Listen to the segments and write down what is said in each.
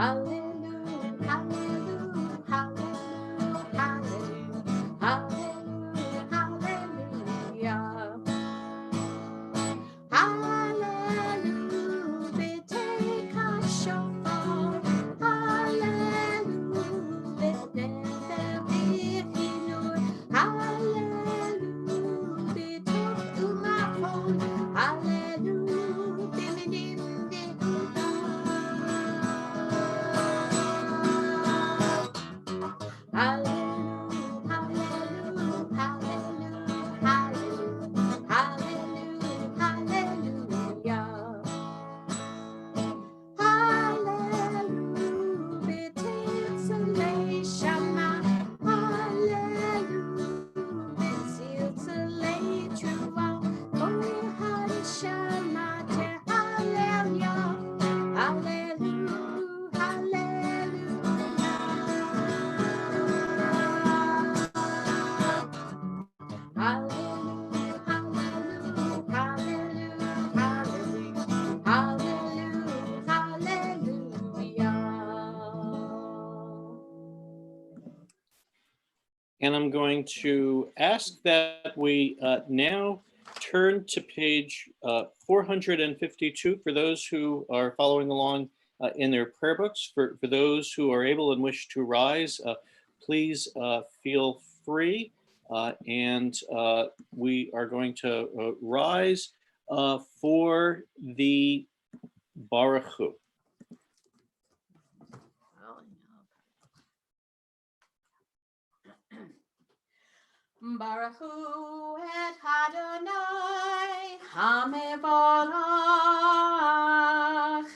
Hallelujah, hallelujah, hallelujah, hallelujah, hallelujah, hallelujah. Hallelujah, betake a shofar. Hallelujah, betnefel bichinur. Hallelujah, betok umachon. Hallelujah, biminim dekudah. Hallelujah, hallelujah, hallelujah, hallelujah, hallelujah, hallelujah. Hallelujah, b'tzitzalei shama. Hallelujah, b'tzitzalei trua. Kol harishama tehallelujah. Hallelujah, hallelujah. Hallelujah, hallelujah, hallelujah, hallelujah, hallelujah. And I'm going to ask that we now turn to page 452 for those who are following along in their prayer books. For those who are able and wish to rise, please feel free. And we are going to rise for the Baruch Hu. Baruch Hu et Adonai Hamevorach.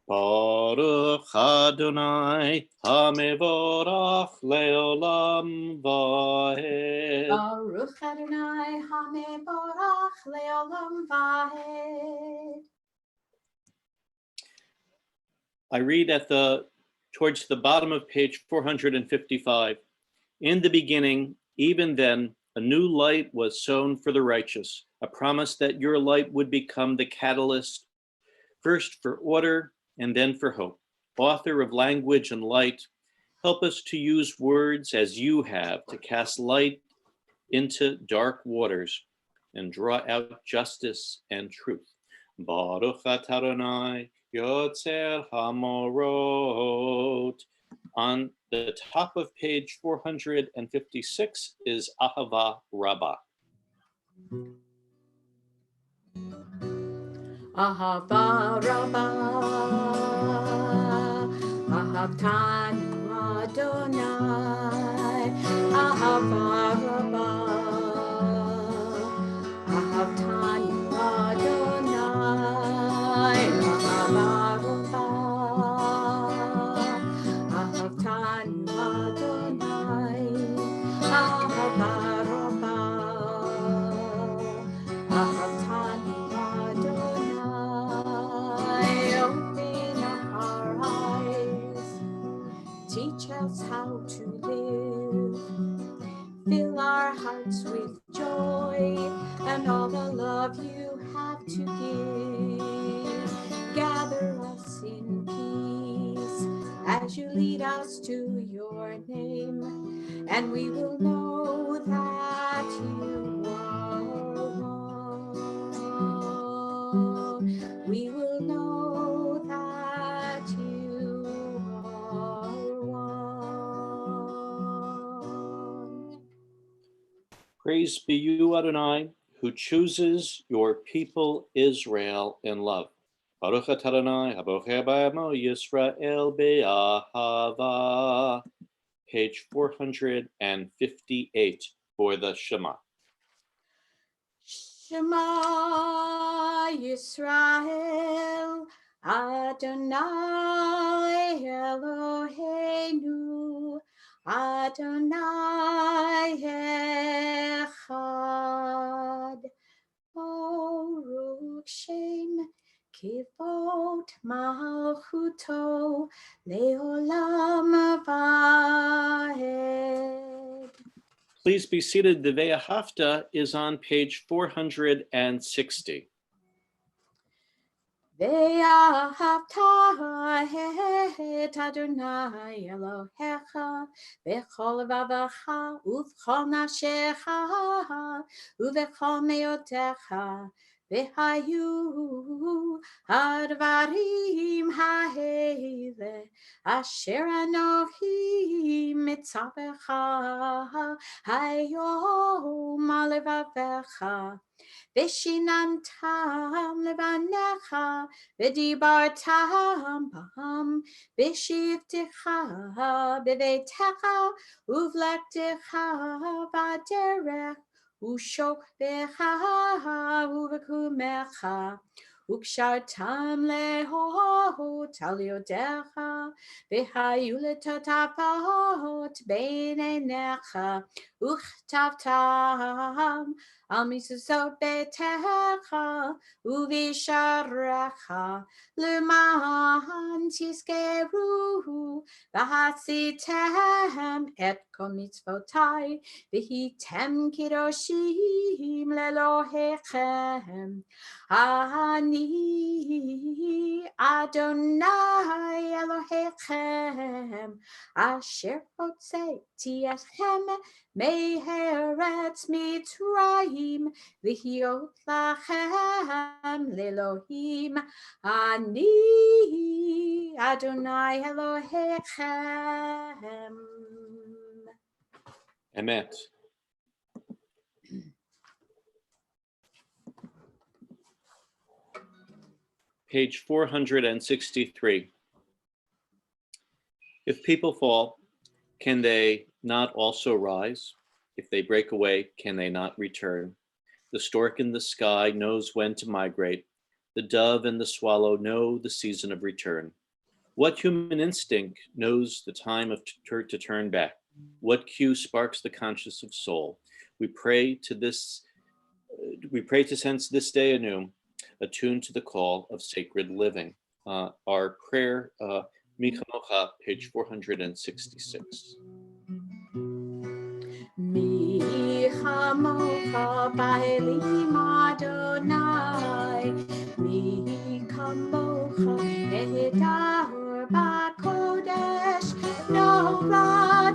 Baruch Adonai Hamevorach Leolam Vahed. Baruch Adonai Hamevorach Leolam Vahed. I read towards the bottom of page 455. In the beginning, even then, a new light was sown for the righteous, a promise that your light would become the catalyst, first for order and then for hope. Author of language and light, help us to use words as you have to cast light into dark waters and draw out justice and truth. Baruch atah Adonai Yotzer Hamorot. On the top of page 456 is Ahava Rabbah. Ahava Rabbah, Ahavtanu Adonai, Ahava Rabbah, Ahavtanu Adonai, Ahava Rabbah, Ahavtanu Adonai, Ahava Rabbah, Ahavtanu Adonai. Open our eyes, teach us how to live, fill our hearts with joy and all the love you have to give. Gather us in peace as you lead us to your name, and we will know that you are one. We will know that you are one. Praise be you, Adonai, who chooses your people Israel in love. Baruch atah Adonai, habocher b'amo Yisrael be'ahava. Page 458 for the Shema. Shema Yisrael, Adonai Eloheinu, Adonai Echad. Baruch Shem Kivot Malchuto Leolam Vahed. Please be seated. The Ve'ahavta is on page 460. ואהבת את אדוני אלוהיך בכל לבבך ובכל נפשך ובכל מאודך, והיו הדברים האלה אשר אנוכי מצווך היום על לבבך, ושיננתם לבניך ודיברתם בם בשבתך בביתך ובלכתך בדרך ושוכבך ובקומך, וקשרתם להות על ידיך, והיו לטוטפות בין עיניך, וכתבתם על מזוזות ביתך ובשעריך, למען תזכרו ועשיתם את כל מצוותיי, והייתם קדושים לאלוהיכם. אני אדוני אלוהיכם, אשר הוצאתי אתכם מארץ מצרים, להיות לכם לאלוהים. אני אדוני אלוהיכם. אמת. Page 463. If people fall, can they not also rise? If they break away, can they not return? The stork in the sky knows when to migrate. The dove and the swallow know the season of return. What human instinct knows the time to turn back? What cue sparks the conscience of soul? We pray to sense this day anew, attuned to the call of sacred living. Our prayer, Mi Chamocha, page 466. Mi chamocha b'elim Adonai, mi chamocha nehedar b'kodesh, nora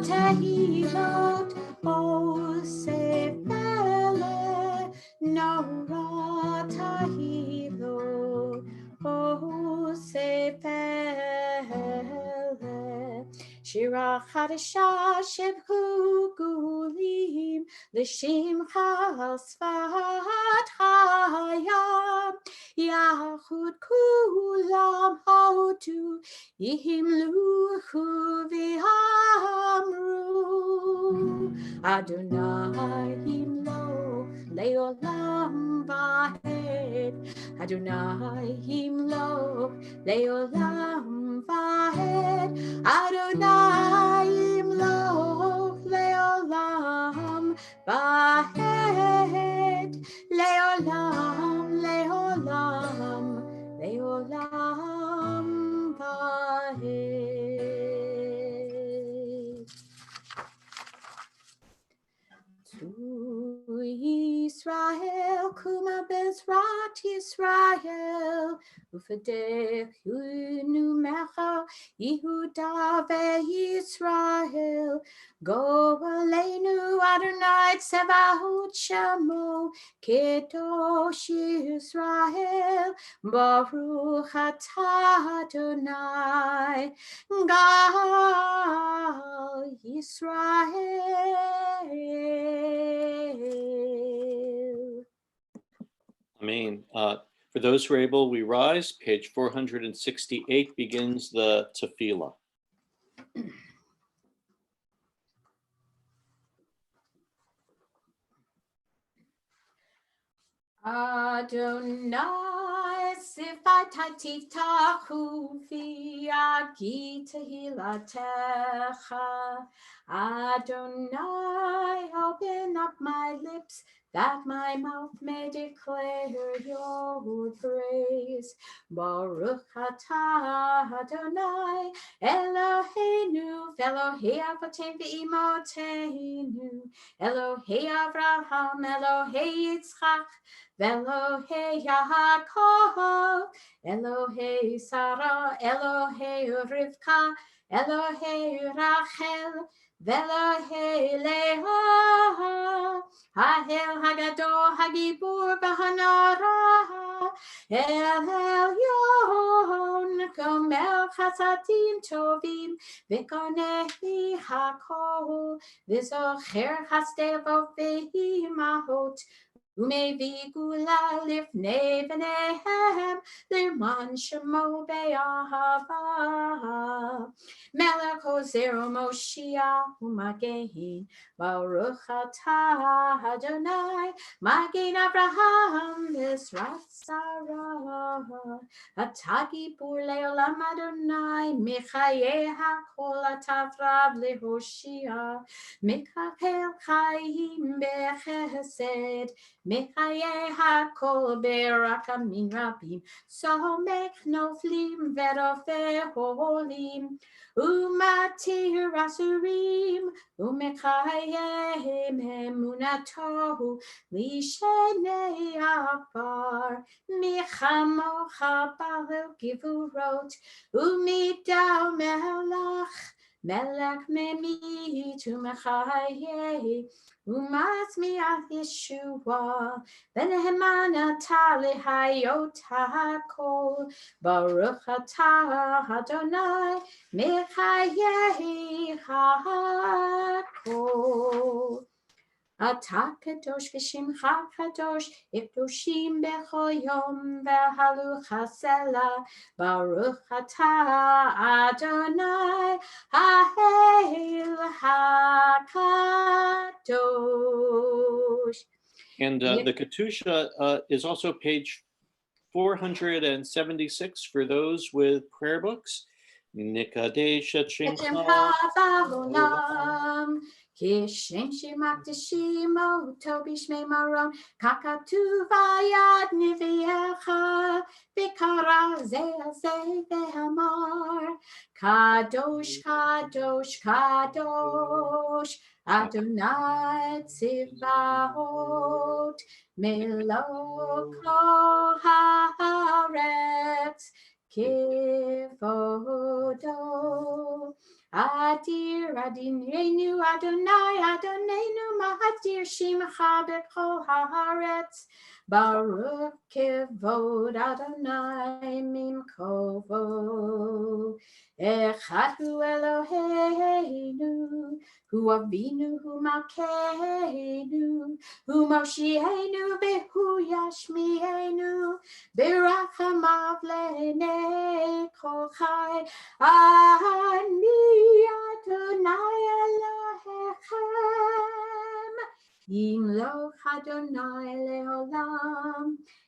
tehilot oseh melech, nora tehilot oseh melech. Shira chadasha shebhu gulim l'shimcha sfat hayam, yachud kulam hodu yihimluchu v'amru Adonai himloch leolam va'ed, Adonai himloch leolam va'ed, Adonai imloch leolam va'ed, leolam, leolam, leolam va'ed. To Yisrael, kuma bezrat Yisrael, ufadech numecha Yehuda veYisrael. Go aleinu Adonai Tsevaot Shemo, Kedosh Yisrael, Baruch atah Adonai, Gal Yisrael. Amen. For those who are able, we rise. Page 468 begins the tefillah. Adonai sifatati tahu v'yagi tehilatecha. Adonai, open up my lips, that my mouth may declare your praise. Baruch atah Adonai Eloheinu Elohei Avoteinu v'Imotenu Elohei Avraham Elohei Yitzchak Elohei Yaakov Elohei Sarah Elohei Rivka Elohei Rachel Elohei Leah Hahel Hagadol Hagibur Bahanara El Elyon Gomel Chasadim Tovim Vikonehi Hakol Vizocher Hastevot Vehimahot Umevi Gula Lifnei Benehem Lirman Shemo Be'ahava Melech Hosero Moshiach Umagehin Baruch atah Adonai Magen Avraham V'Israt Sarah Atah Gibur Le'olam Adonai Michayeh HaKol Atavrav Lehoshia Mikapel Chaim Bechesed Michayeh HaKol Berakamim Rabim Somek Noflim V'Rofeh Holim Umatir Asurim Umekayem emunatohu lishenei afar michamocha balel givurot umidal melech memit umechayeh umasmiach Yeshua benehemana tali hayot hakol baruch atah Adonai Michayehi hakol Atah kadosh v'shimcha kadosh iftoshim b'chol yom v'halu chasela Baruch atah Adonai ha'el hakadosh. And the Katusha is also page 476 for those with prayer books. Nikadesh et Shemcha Ba'olam Kishem Shemak Teshimo Tobi Shmei Maron Kakatu Vayad Niviecha Vikara Ze Vehamar Kadosh Kadosh Kadosh Adonai Tzivahot Melok Kol Haaretz Kivodo Adir Adinenu Adonai Adonenu Mahadir Shimcha B'chol Haaretz Baruch Kivod Adonai Mimkovo Echad Hu Eloheinu Hu Avinu Hu Malkeinu Hu Moshienu V'Hu Yashmienu Birachamav Lenei Kol Chai Ani Adonai Elohechem Yimloch Adonai Leolam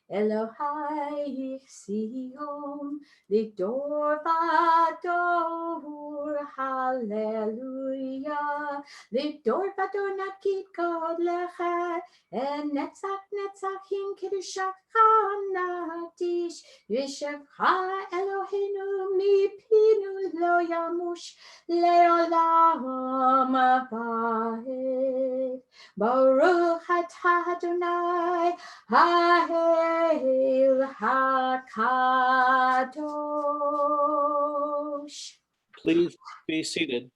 Elohai Sion Lidor Vador Hallelujah Lidor Vador Nakid God Lecha and Netzach Netzachim Kiddushach Nadish Yishevcha Eloheinu Mipinu Lo Yamush Leolam Abed Baruch atah Adonai Ha'el HaKadosh. Please be seated.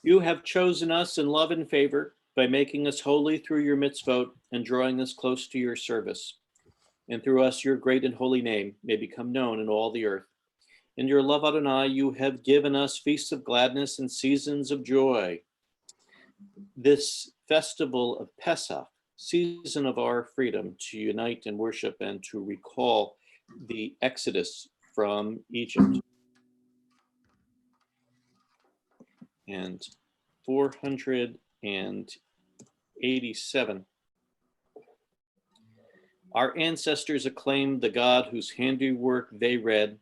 You have chosen us in love and favor by making us holy through your mitzvot and drawing us close to your service. And through us, your great and holy name may become known in all the earth. In your love, Adonai, you have given us feasts of gladness and seasons of joy. This festival of Pesach, season of our freedom to unite and worship and to recall the Exodus from Egypt. And 487. Our ancestors acclaimed the God whose handiwork they read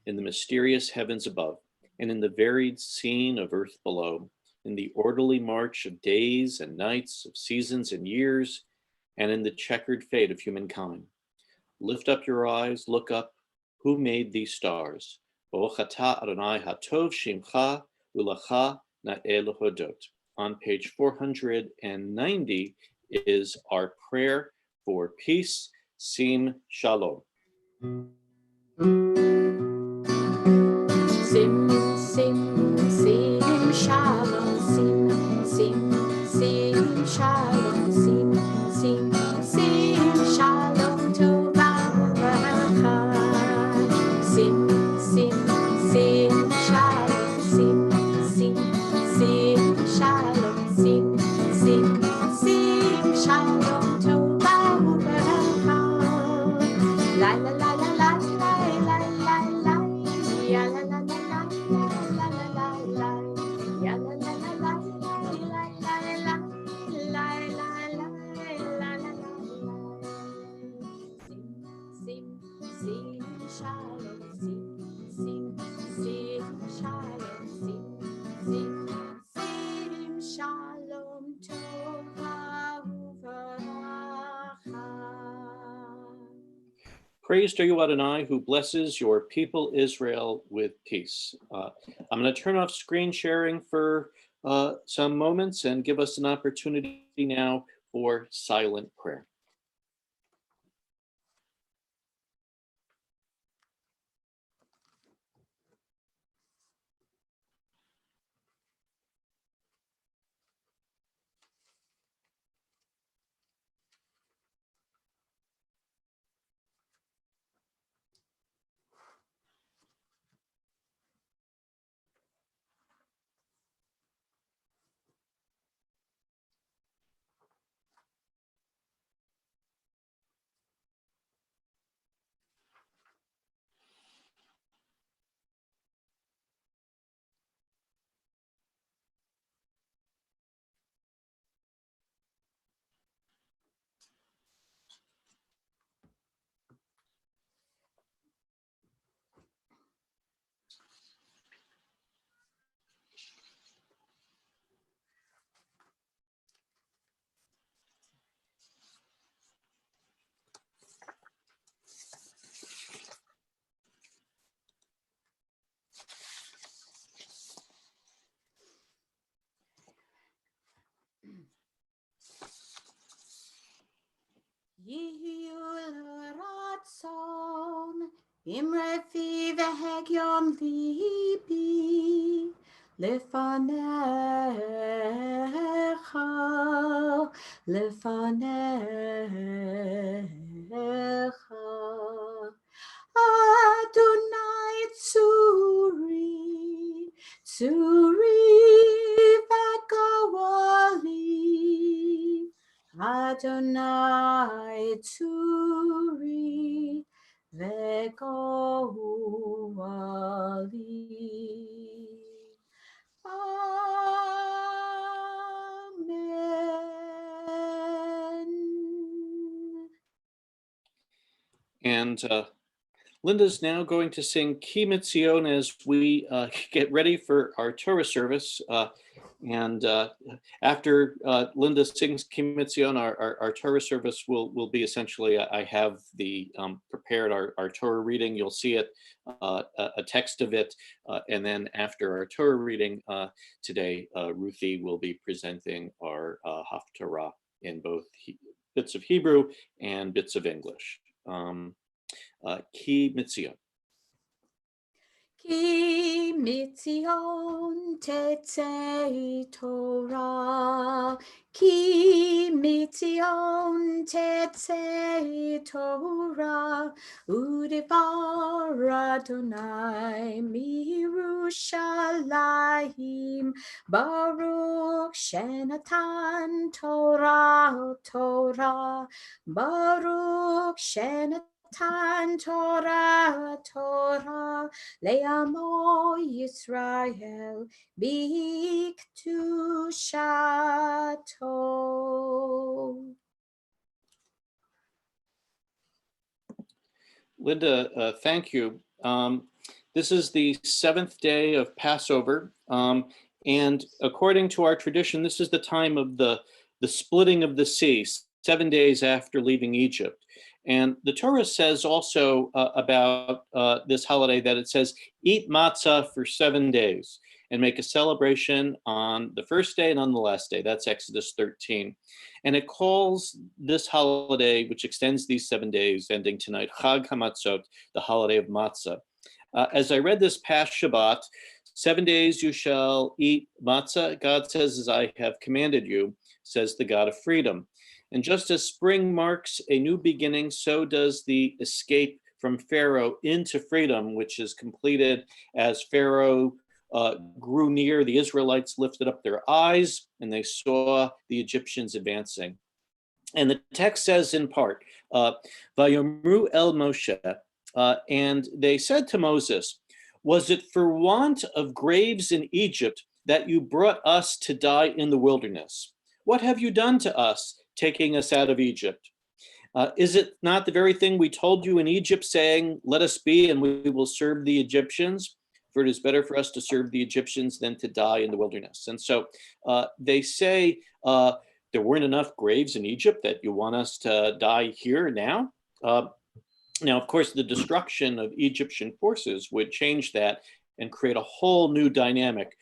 in the mysterious heavens above and in the varied scene of earth below. in the orderly march of days and nights, of seasons and years, and in the checkered fate of humankind. Lift up your eyes, look up. Who made these stars? Baruch atah Adonai hatov shimcha u'lacha na'el hodot. On page 490 is our prayer for peace, sim shalom. Sim, sim, sim, shalom, sim, shalom, sim, shalom, tova u'bracha. Sim, shalom, shalom, shalom, tova u'bracha. La la la la la la la la la. Ya la la la la la la la la. Ya la la la la la la la la. La la la la la la. Sim, shalom, shalom, shalom, tova uveracha. Praised are you, Adonai, who blesses your people Israel with peace. I'm going to turn off screen sharing for some moments and give us an opportunity now for silent prayer. Yihiul ratzon imrefi v'hegyom libi lefanecha Adonai tsuri v'gawali Adonai tsuri v'gawali. Amen. And Linda's now going to sing Ki Mitzion as we get ready for our Torah service. And after Linda sings Ki Mitzion, our Torah service will be essentially, I have the prepared our Torah reading. You'll see it, a text of it. And then after our Torah reading today, Ruthie will be presenting our Haftarah in both bits of Hebrew and bits of English. Ki Mitzion. Ki mitzion tetzei Torah, Ki mitzion tetzei Torah, Udevar Adonai mirushalayim, Baruch shenatan Torah, Baruch shenatan Torah, Le'amo Yisrael biktushato. Linda, thank you. This is the 7th day of Passover. And according to our tradition, this is the time of the splitting of the sea, 7 days after leaving Egypt. And the Torah says also about this holiday that it says, eat matzah for 7 days and make a celebration on the first day and on the last day. That's Exodus 13. And it calls this holiday, which extends these 7 days, ending tonight, Chag HaMatzot, the holiday of matzah. As I read this past Shabbat, 7 days you shall eat matzah, God says, as I have commanded you, says the God of freedom. And just as spring marks a new beginning, so does the escape from Pharaoh into freedom, which is completed as Pharaoh grew near. The Israelites lifted up their eyes and they saw the Egyptians advancing. And the text says in part, Vayomru el Moshe, and they said to Moses, was it for want of graves in Egypt that you brought us to die in the wilderness? What have you done to us, taking us out of Egypt? Is it not the very thing we told you in Egypt, saying, let us be and we will serve the Egyptians? For it is better for us to serve the Egyptians than to die in the wilderness. And so they say, there weren't enough graves in Egypt that you want us to die here now? Now, of course, the destruction of Egyptian forces would change that and create a whole new dynamic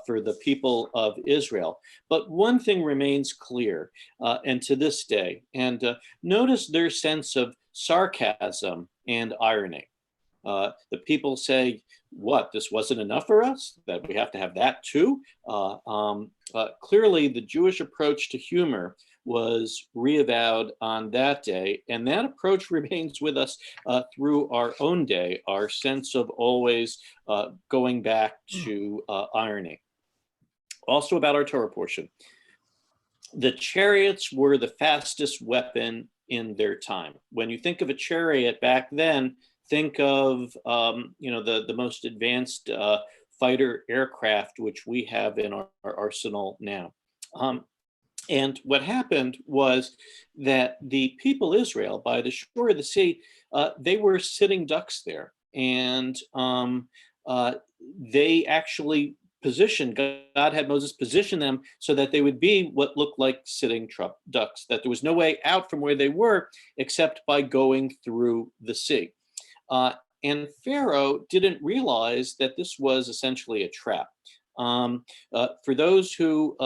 for the people of Israel. But one thing remains clear, and to this day, and notice their sense of sarcasm and irony. The people say, what, this wasn't enough for us? That we have to have that too? Clearly, the Jewish approach to humor was reavowed on that day, and that approach remains with us through our own day, our sense of always going back to irony. Also about our Torah portion, the chariots were the fastest weapon in their time. When you think of a chariot back then, think of the most advanced fighter aircraft, which we have in our arsenal now. And what happened was that the people Israel, by the shore of the sea, they were sitting ducks there. And they actually positioned, God had Moses position them so that they would be what looked like sitting ducks, that there was no way out from where they were except by going through the sea. And Pharaoh didn't realize that this was essentially a trap. For those who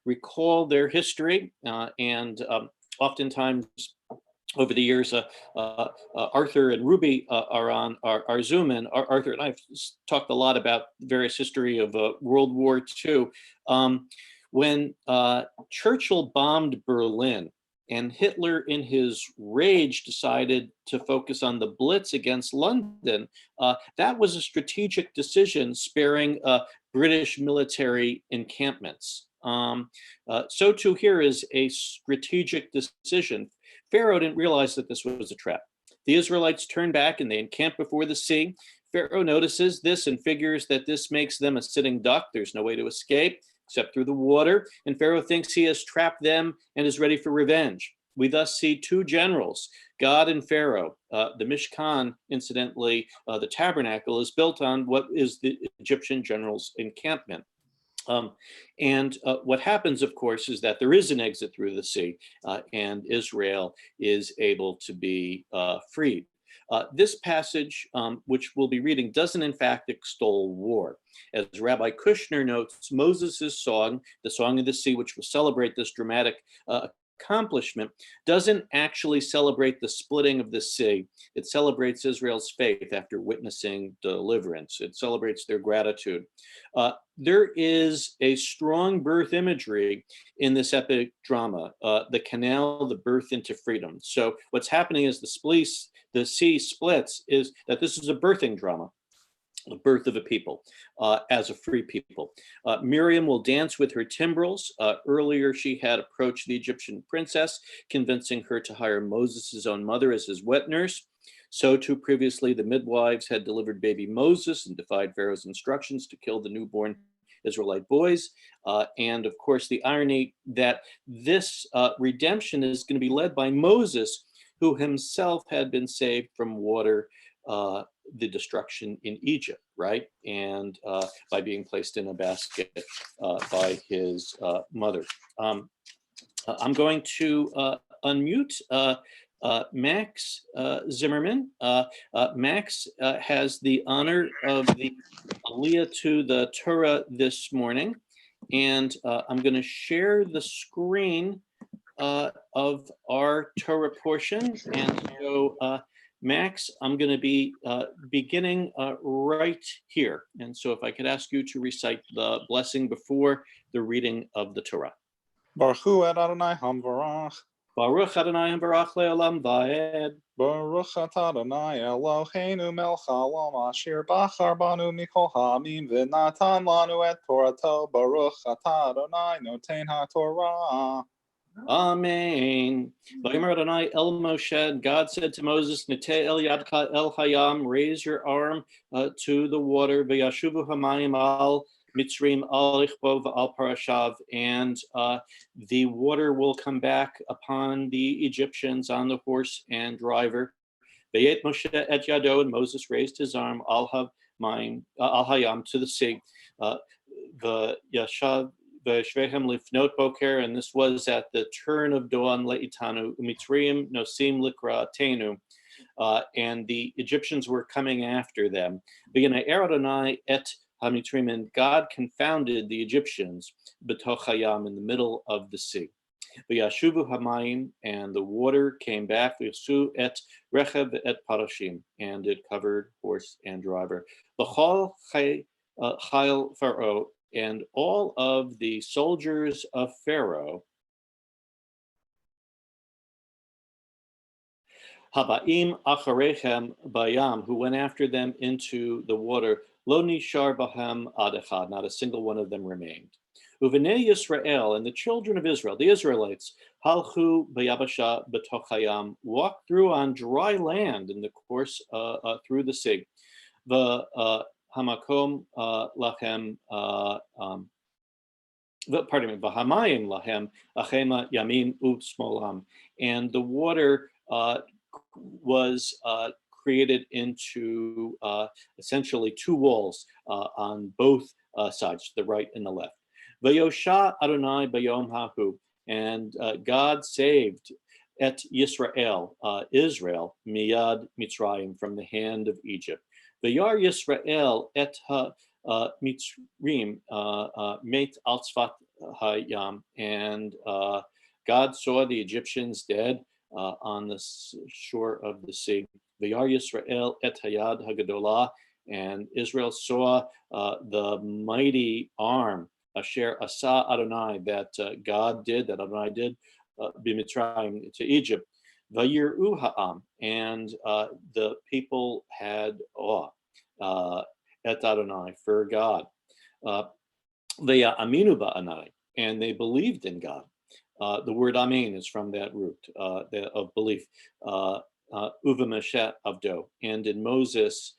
recall their history, and oftentimes over the years, Arthur and Ruby are on our Zoom, and Arthur and I have talked a lot about various history of World War II. When Churchill bombed Berlin, and Hitler, in his rage, decided to focus on the Blitz against London, that was a strategic decision, sparing British military encampments. So too here is a strategic decision. Pharaoh didn't realize that this was a trap. The Israelites turn back and they encamp before the sea. Pharaoh notices this and figures that this makes them a sitting duck. There's no way to escape except through the water. And Pharaoh thinks he has trapped them and is ready for revenge. We thus see two generals, God and Pharaoh. The Mishkan, incidentally, the tabernacle, is built on what is the Egyptian general's encampment. And what happens, of course, is that there is an exit through the sea, and Israel is able to be freed. This passage, which we'll be reading, doesn't in fact extol war. As Rabbi Kushner notes, Moses' song, the Song of the Sea, which will celebrate this dramatic accomplishment, doesn't actually celebrate the splitting of the sea. It celebrates Israel's faith after witnessing deliverance. It celebrates their gratitude. There is a strong birth imagery in this epic drama, the canal, the birth into freedom. So what's happening is the sea splits, is that this is a birthing drama, the birth of a people as a free people. Miriam will dance with her timbrels. Earlier, she had approached the Egyptian princess, convincing her to hire Moses' own mother as his wet nurse. So too previously, the midwives had delivered baby Moses and defied Pharaoh's instructions to kill the newborn Israelite boys. And of course, the irony that this redemption is going to be led by Moses, who himself had been saved from water, the destruction in Egypt. right? And by being placed in a basket by his mother. I'm going to unmute Max Zimmerman. Max has the honor of the Aliyah to the Torah this morning, and I'm going to share the screen of our Torah portion. And so, Max, I'm going to be beginning right here. And so if I could ask you to recite the blessing before the reading of the Torah. Baruch Hu Adonai Hamvarach. Baruch Adonai Barach Le'olam Va'ed. Baruch Atah Adonai Eloheinu melech haolam asher bachar banu mikol ha'amim v'natan lanu et Torato. Baruch Atah Adonai noten ha'torah. Amen. Vayomer Adonai El Moshe, God said to Moses, Niteh el yadcha el hayam, raise your arm to the water, v'yashuvu hamayim al mitzrim al ichbo v'al parashav, and the water will come back upon the Egyptians on the horse and driver. Vayet Moshe et yado, and Moses raised his arm al hayam to the sea. The yashav V'shvehem lifnot boker, and this was at the turn of dawn, leitanu umitzriim nosim likratenu, and the Egyptians were coming after them. V'yinaer Adonai et hamitzrim, and God confounded the Egyptians b'toch hayam, in the middle of the sea. V'yashuvu hamayim, and the water came back. V'yasu et rechev et parashim, and it covered horse and driver. L'chol chayil Pharaoh, and all of the soldiers of Pharaoh, Habaim acharechem bayam, who went after them into the water, lo nishar bahem ad echad, not a single one of them remained. Uvenei Yisrael, and the children of Israel, the Israelites, halchu bayabasha b'toch hayam, walked through on dry land in the course through the sea. The hamakom lachem, pardon me, v'hamayim lahem achema yamin u'smolam, and the water was created into essentially two walls on both sides, the right and the left. Vayosha Adonai bayom hahu, and God saved et Yisrael, Israel, miyad Mitzrayim, from the hand of Egypt. Vayar Yisrael et ha Mitzrim meit al tzfat hayam, and God saw the Egyptians dead on the shore of the sea. Vayar Yisrael et hayad hagadolah, and Israel saw the mighty arm, asher asa Adonai, that God did, that Adonai did, b'Mitzrayim, to Egypt. Vayiru ha'am, and the people had awe et Adonai, for God. Ve'aminu ba'anai, and they believed in God. The word amen is from that root of belief. Uva Moshe avdo, and in Moses,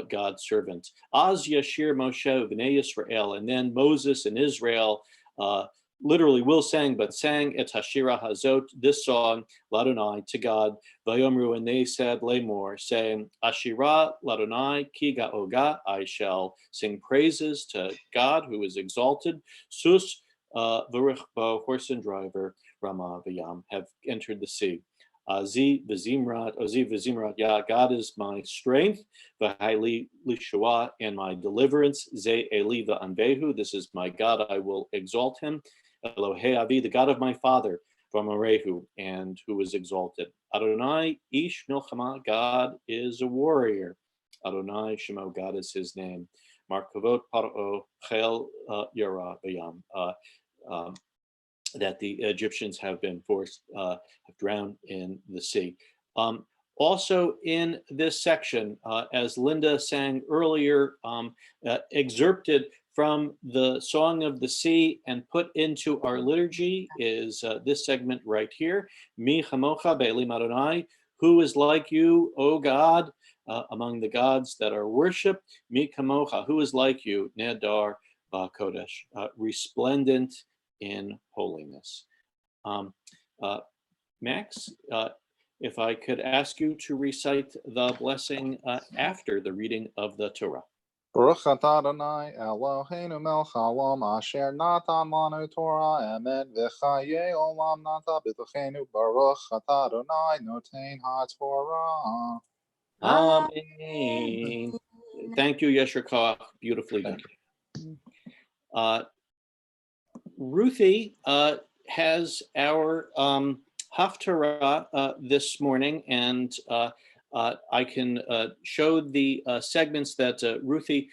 God's servant. Az yashir Moshe v'nei Yisrael, and then Moses and Israel literally will sang, but sang et hashira hazot, this song, ladonai, to God. Vayomru, and they said lemor, saying, Ashira ladonai ki ga'oga, I shall sing praises to God who is exalted. Sus v'rich bo, horse and driver, Rama v'yam, have entered the sea. Ozi v'zimrat, Yah, God is my strength, v'haili lishua, and my deliverance, ze eli v'anvehu, this is my God, I will exalt him. Elohei Avi, the God of my father, v'amarehu, and who is exalted. Adonai ish milchama, God is a warrior. Adonai Shemo, God is his name. Markavot paro chel yara v'yam, that the Egyptians have been forced, have drowned in the sea. Also in this section, as Linda sang earlier, excerpted from the Song of the Sea and put into our liturgy is this segment right here. Mi chamocha be'elim Adonai, who is like you, O God, among the gods that are worshipped. Mi kamocha, who is like you, Nedar ba'kodesh, resplendent in holiness. Max, if I could ask you to recite the blessing after the reading of the Torah. Baruch atah Adonai Eloheinu melech haolam asher natan lanu Torah emet v'chaye olam nata b'tochenu. Baruch atah Adonai noten haTorah. Amen. Thank you, Yesher Koach. Beautifully done. Ruthie has our Haftarah this morning, and I can show the segments that Ruthie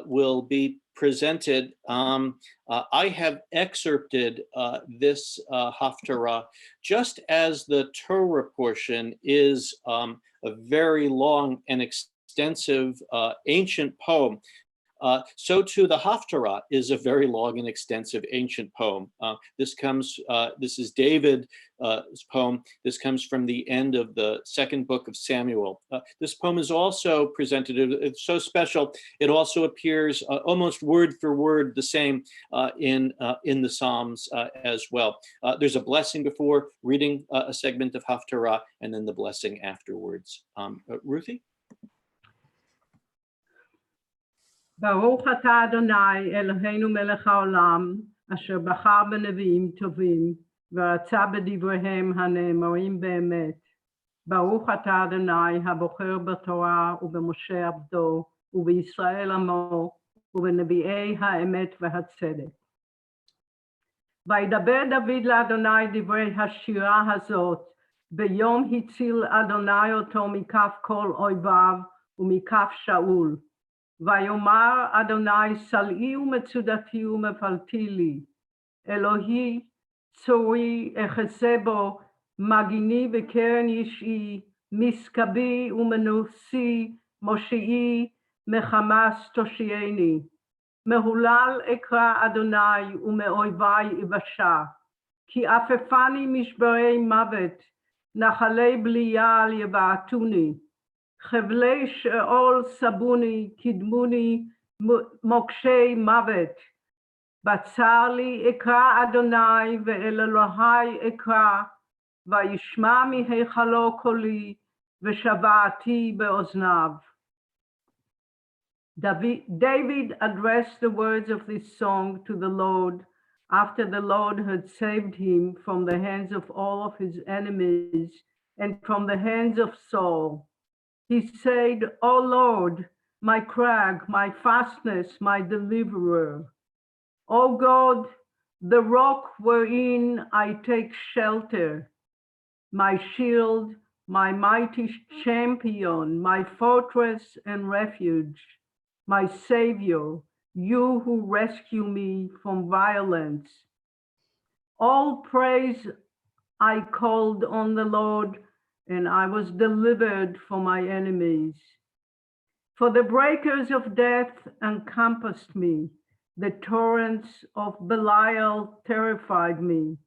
will be presented. I have excerpted this Haftarah just as the Torah portion is a very long and extensive ancient poem. So too, the Haftarah is a very long and extensive ancient poem. This is David's poem. This comes from the end of the second book of Samuel. This poem is also presented, it's so special, it also appears almost word for word the same in the Psalms as well. There's a blessing before reading a segment of Haftarah, and then the blessing afterwards. Ruthie? ברוך אתה אדוני אלוהינו מלך העולם אשר בחר בנביאים טובים ורצה בדבריהם הנאמרים באמת. ברוך אתה אדוני הבוחר בתורה ובמשה עבדו ובישראל עמו ובנביאי האמת והצדק. וידבר דוד לאדוני דברי השירה הזאת ביום הציל אדוני אותו מכף כל אויביו ומכף שאול. ויאמר אדוני סלעי ומצודתי ומפלתי לי, אלוהי צורי אחזה בו, מגיני וקרן ישעי, משכבי ומנוסי, מושיעי, מחמס תושייני. מהולל אקרא אדוני ומאויבי אבשה, כי עפפני משברי מוות, נחלי בליעל יבעטוני. חבלי שאול סבוני, קדמוני, מוקשי מוות. בצר לי אקרא אדוני ואל אלוהי אקרא, וישמע מהיכלו קולי, ושבעתי באוזניו. David addressed the words of this song to the Lord after the Lord had saved him from the hands of all of his enemies and from the hands of Saul. He said, O Lord, my crag, my fastness, my deliverer. O God, the rock wherein I take shelter, my shield, my mighty champion, my fortress and refuge, my Savior, you who rescue me from violence. All praise I called on the Lord, and I was delivered from my enemies. For the breakers of death encompassed me, the torrents of Belial terrified me.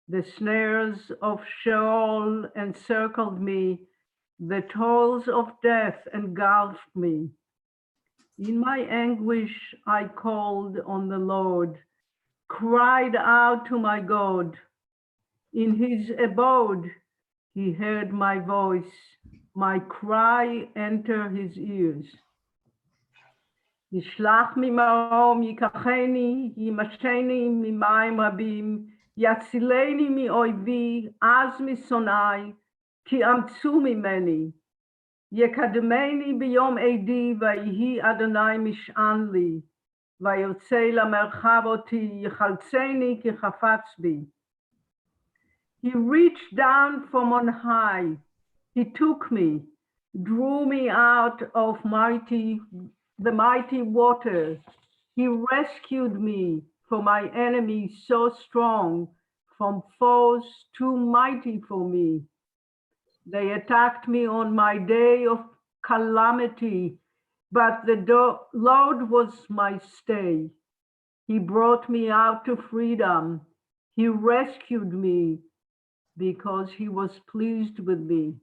The snares of Sheol encircled me, the toils of death engulfed me. In my anguish I called on the Lord, cried out to my God. In his abode he heard my voice, my cry entered his ears. ישלח ממרום ייקחני, ימשני ממים רבים, יצילני מאויבי, עז משונאי, כי אמצו ממני. יקדמני ביום עדי, ויהי אדוני משען לי, וירצה למרחב אותי, יחלצני כי חפץ בי. He reached down from on high, he took me, drew me out of the mighty waters. He rescued me from my enemies so strong, from foes too mighty for me. They attacked me on my day of calamity, but the Lord was my stay. He brought me out to freedom. He rescued me because he was pleased with me.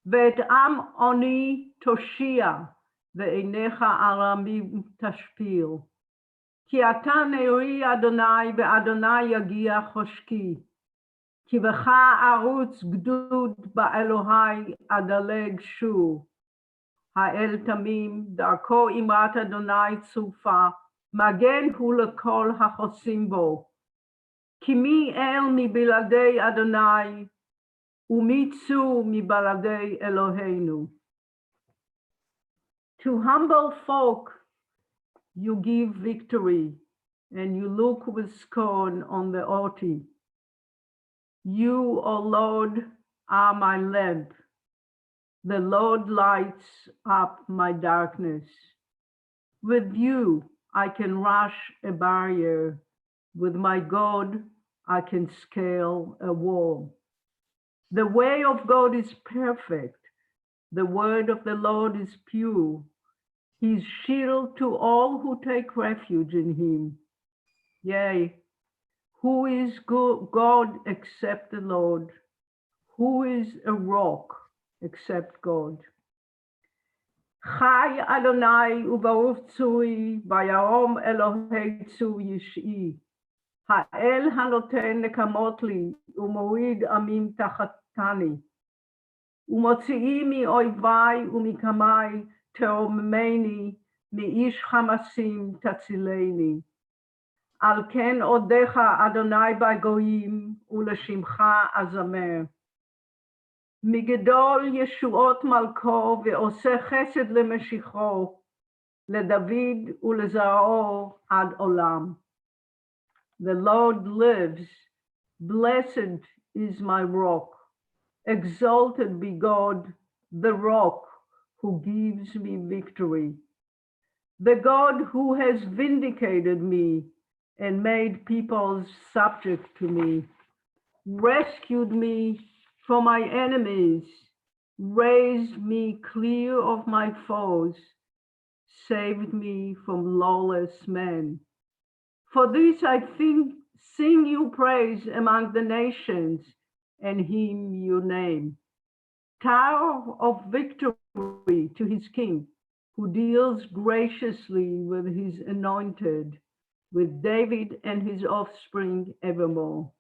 ואת עם עוני תושיע, ועיניך ארמים תשפיל. כי אתה נרי אדוני, ואדוני יגיע חושקי. כי בך ארוץ גדוד באלוהי אדלג שוב. האל תמים, דרכו אמרת אדוני צרופה, מגן הוא לכל החוסים בו. כי מי אל מבלעדי אדוני, ומי צור מבלעדי אלוהינו. To humble folk you give victory, and you look with scorn on the haughty. You, O Lord, are my lamp. The Lord lights up my darkness. With you, I can rush a barrier. With my God, I can scale a wall. The way of God is perfect. The word of the Lord is pure. He is shield to all who take refuge in him. Yea, who is God except the Lord? Who is a rock except God? Chai Adonai ubaruch tzui, vayarom Elohei tzu yish'i. Ha'el hanoten nekamot li, umorid amim tachatani. Umotzi'i mi'oivai umikamai teomemeni, mi'ish chamasim tatzileni. Al ken odecha Adonai b'goyim, uleshimcha azamer. מגדול ישועות מלכו ועושה חסד למשיחו, לדוד ולזרעו עד עולם. The Lord lives, blessed is my rock, exalted be God, the rock who gives me victory. The God who has vindicated me and made peoples subject to me, rescued me from my enemies, raised me clear of my foes, saved me from lawless men. For this I sing you praise among the nations and hymn your name. Tower of victory to his king, who deals graciously with his anointed, with David and his offspring evermore.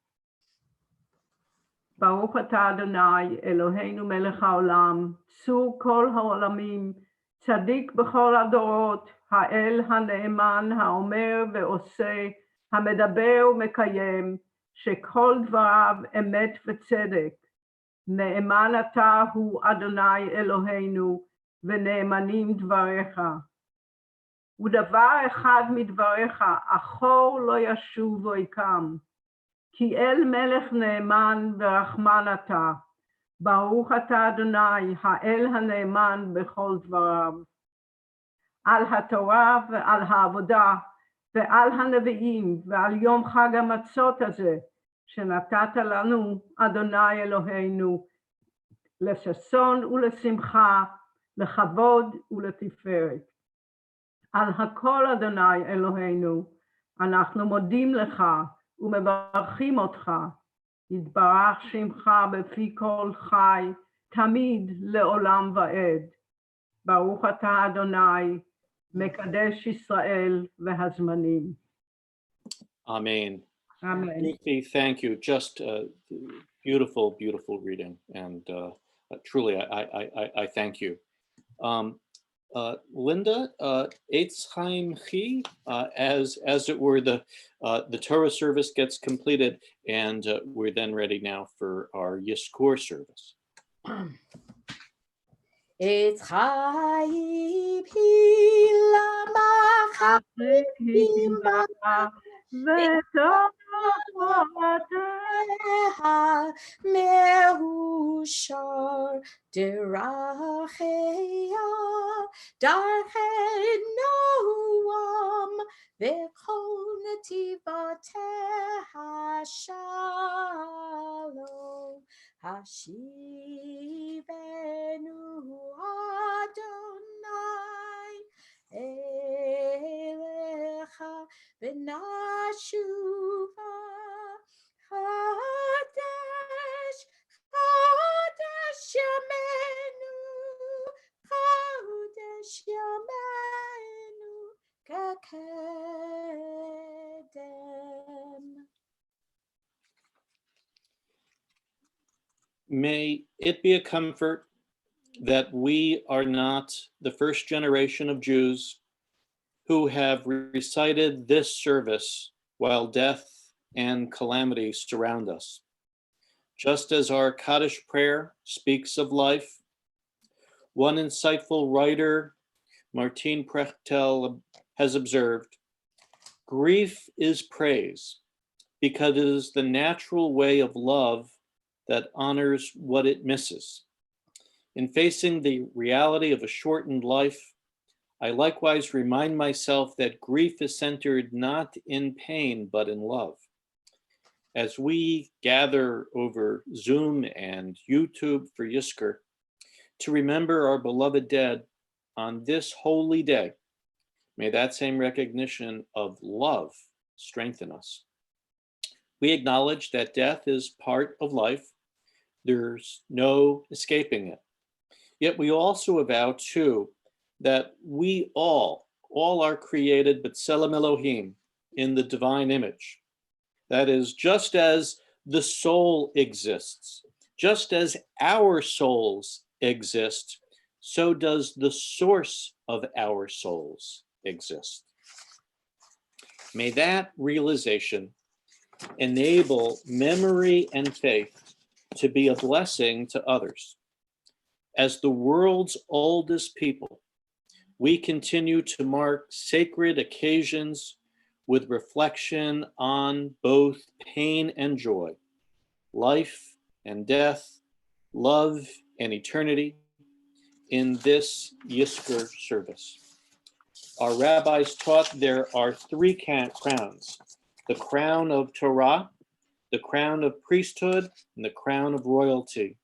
ברוך אתה אדוני, אלוהינו מלך העולם, צור כל העולמים, צדיק בכל הדורות, האל הנאמן, האומר ועושה, המדבר ומקיים, שכל דבריו אמת וצדק. נאמן אתה הוא אדוני אלוהינו, ונאמנים דבריך. ודבר אחד מדבריך, אחור לא ישוב ויקם. כי אל מלך נאמן ורחמן אתה, ברוך אתה אדוני, האל הנאמן בכל דבריו. על התורה ועל העבודה ועל הנביאים ועל יום חג המצות הזה, שנתת לנו, אדוני אלוהינו, לששון ולשמחה, לכבוד ולתפארת. על הכל, אדוני אלוהינו, אנחנו מודים לך, ומברכים אותך, יתברך שמך בפי כל חי, תמיד לעולם ועד. ברוך אתה אדוני, מקדש ישראל והזמנים. Amen. Amen. Ruthie, thank you. Just beautiful, beautiful reading, and truly, I thank you. Linda, Eitz Chaim Chi, as it were, the Torah service gets completed, and we're then ready now for our Yizkor service. Eitz Chaim מאושר דרכיה, דרכי נועם, וכל נתיבותיה שלום. השיבנו אדוני אליך ונשובה. חדש, חדש ימינו, חדש ימינו כקדם. May it be a comfort that we are not the first generation of Jews who have recited this service while death and calamity surround us. Just as our Kaddish prayer speaks of life, one insightful writer, Martin Prechtel, has observed, grief is praise because it is the natural way of love that honors what it misses. In facing the reality of a shortened life, I likewise remind myself that grief is centered not in pain, but in love. As we gather over Zoom and YouTube for Yizkor to remember our beloved dead on this holy day, may that same recognition of love strengthen us. We acknowledge that death is part of life. There's no escaping it. Yet we also avow too that we all are created b'tselem Elohim, in the divine image. That is, just as the soul exists, just as our souls exist, so does the source of our souls exist. May that realization enable memory and faith to be a blessing to others. As the world's oldest people, we continue to mark sacred occasions with reflection on both pain and joy, life and death, love and eternity in this Yizkor service. Our rabbis taught there are three crowns: the crown of Torah, the crown of priesthood, and the crown of royalty.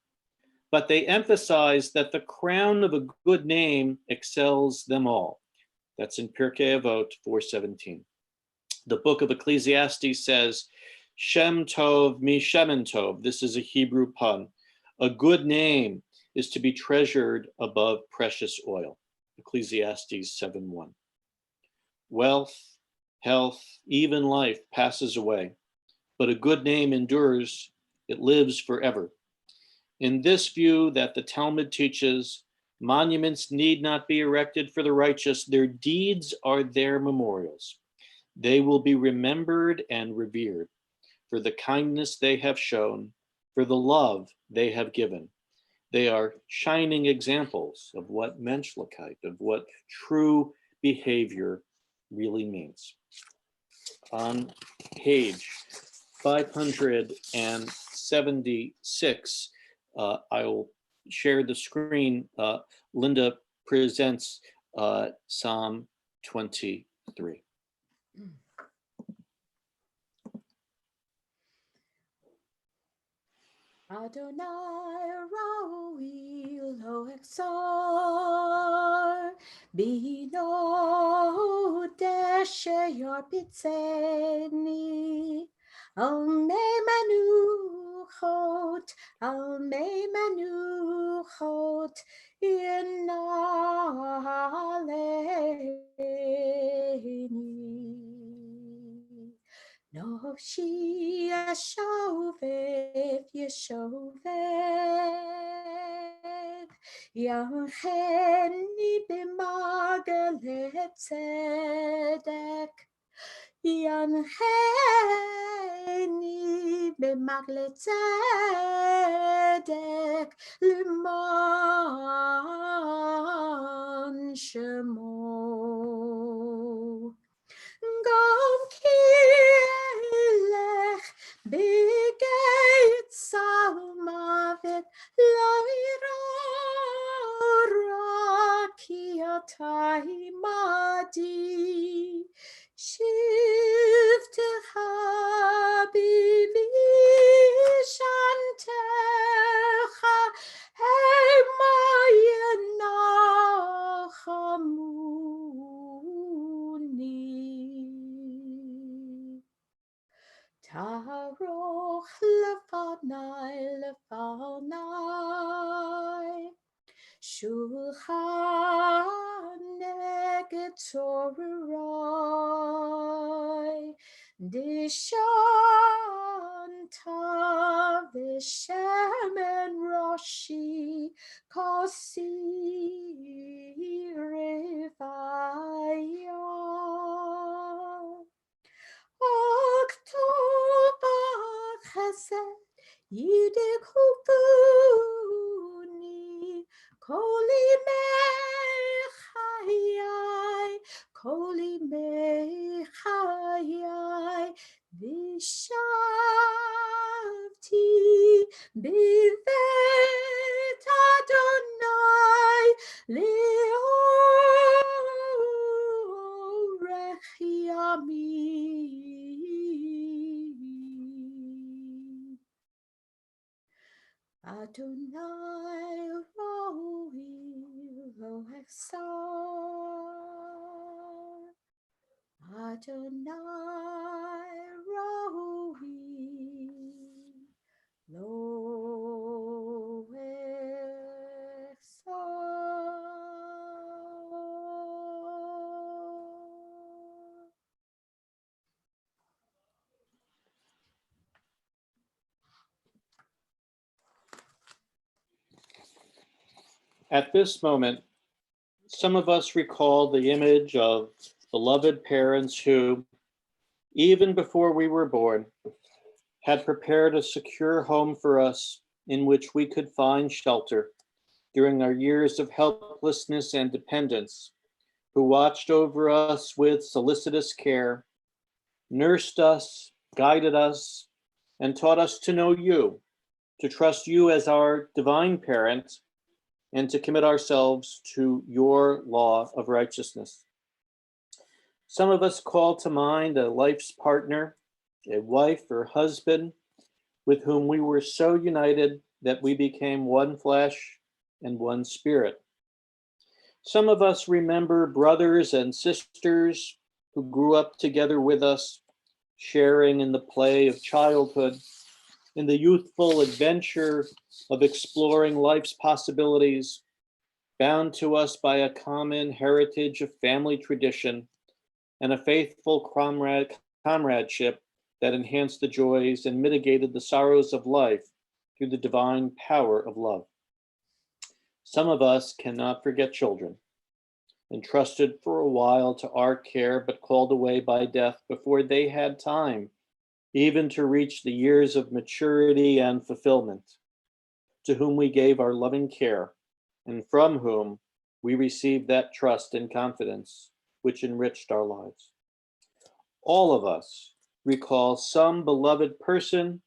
But they emphasize that the crown of a good name excels them all. That's in Pirkei Avot 4:17. The book of Ecclesiastes says, Shem Tov mi Shemen Tov. This is a Hebrew pun. A good name is to be treasured above precious oil. Ecclesiastes 7:1. Wealth, health, even life passes away, but a good name endures, it lives forever. In this view that the Talmud teaches, monuments need not be erected for the righteous, their deeds are their memorials. They will be remembered and revered for the kindness they have shown, for the love they have given. They are shining examples of what menschlichkeit, of what true behavior really means. On page 576, I will share the screen. Linda presents Psalm 23. Adonai Raui lo exor bino deshe yor pitzeni al me manuchot inaleni. Nafshi yeshovev Yacheni b'magalet tzedek Yancheni b'magalet tzedek L'man shemo Gam kilech b'geit salmavet lo'ira ki atai madi shivtecha b'vishantecha Hamuni Taroch lefanai Shulchan neged Torai Dishanta v'shemen Roshi Kosirivaya October Chesed Yidek Hufuni Koli Mechayai Koli Mechayai Vishavti Bivet Adonai Leorech Yamim Adonai Roi Lo Hechsar Adonai Roi Lo Hechsar. At this moment, some of us recall the image of beloved parents who, even before we were born, had prepared a secure home for us in which we could find shelter during our years of helplessness and dependence, who watched over us with solicitous care, nursed us, guided us, and taught us to know you, to trust you as our divine parent, and to commit ourselves to your law of righteousness. Some of us call to mind a life's partner, a wife or husband, with whom we were so united that we became one flesh and one spirit. Some of us remember brothers and sisters who grew up together with us, sharing in the play of childhood, in the youthful adventure of exploring life's possibilities, bound to us by a common heritage of family tradition and a faithful comradeship that enhanced the joys and mitigated the sorrows of life through the divine power of love. Some of us cannot forget children, entrusted for a while to our care, but called away by death before they had time even to reach the years of maturity and fulfillment, to whom we gave our loving care, and from whom we received that trust and confidence which enriched our lives. All of us recall some beloved persons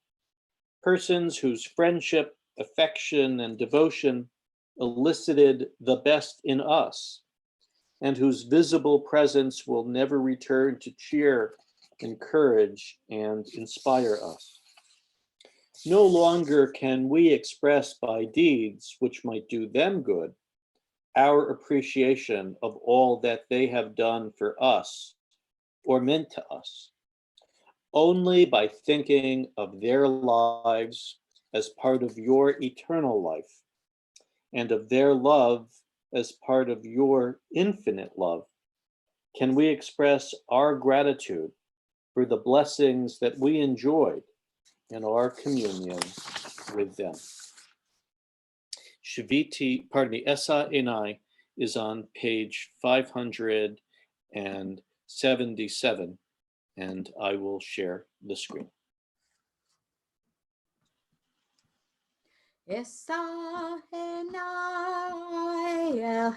whose friendship, affection, and devotion elicited the best in us, and whose visible presence will never return to cheer, encourage, and inspire us. No longer can we express by deeds which might do them good our appreciation of all that they have done for us or meant to us. Only by thinking of their lives as part of your eternal life and of their love as part of your infinite love can we express our gratitude for the blessings that we enjoyed in our communion with them. Esa Enai is on page 577, and I will share the screen. Esa enai el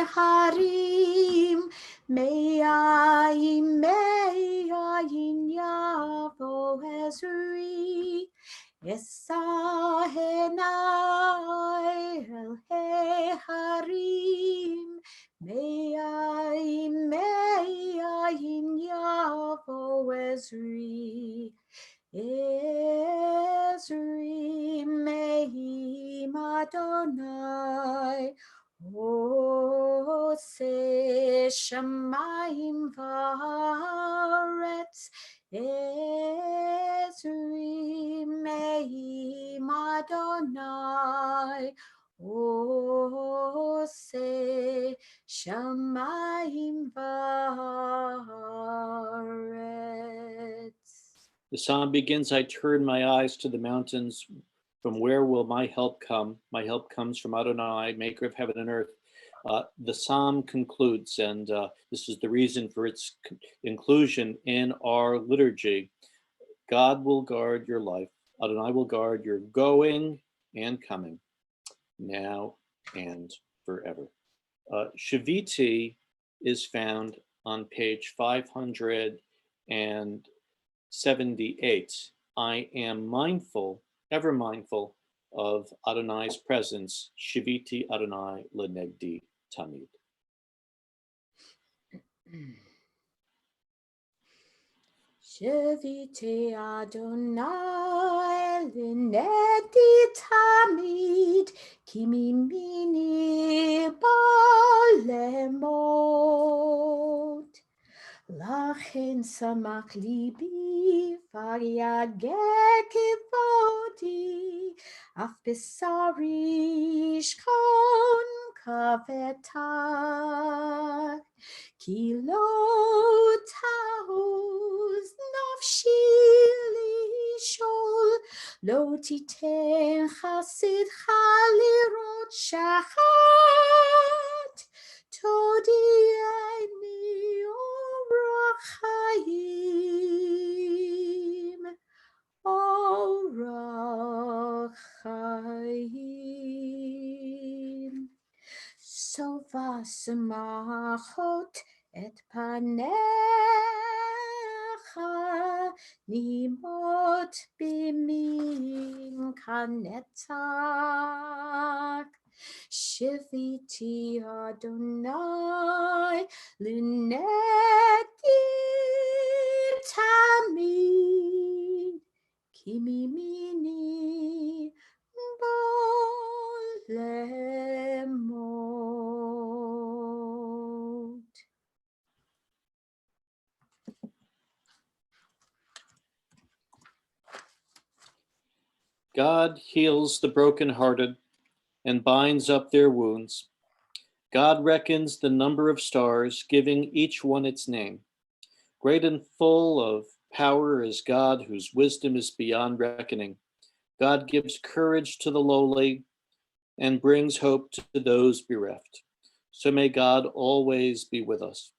harim me'ayim yavo ezri. Esa enai el harim me'ayim yavo ezri. Ezri mehim Adonai Ose Shamayim Vaaretz. Ezri mehim Adonai Ose Shamayim Vaaretz. The psalm begins, I turn my eyes to the mountains. From where will my help come? My help comes from Adonai, maker of heaven and earth. The psalm concludes, and this is the reason for its inclusion in our liturgy. God will guard your life. Adonai will guard your going and coming, now and forever. Shaviti is found on page 578. I am mindful, ever mindful of Adonai's presence. Shiviti Adonai lenegdi tamid. Shevite Adonai lineti tamid kimimini balemot. Lachen samach libi varyageh kivodi af besari shkon kavetach ki lo tahuz nafshi lishol lo titen chasidcha lirot shachat todieni orach chaim orach chaim Sova samachot et panecha nimot bimim kanetzach Shiviti Adonai luneti tamid kimimini bolemot. God heals the brokenhearted and binds up their wounds. God reckons the number of stars, giving each one its name. Great and full of power is God, whose wisdom is beyond reckoning. God gives courage to the lowly and brings hope to those bereft. So may God always be with us.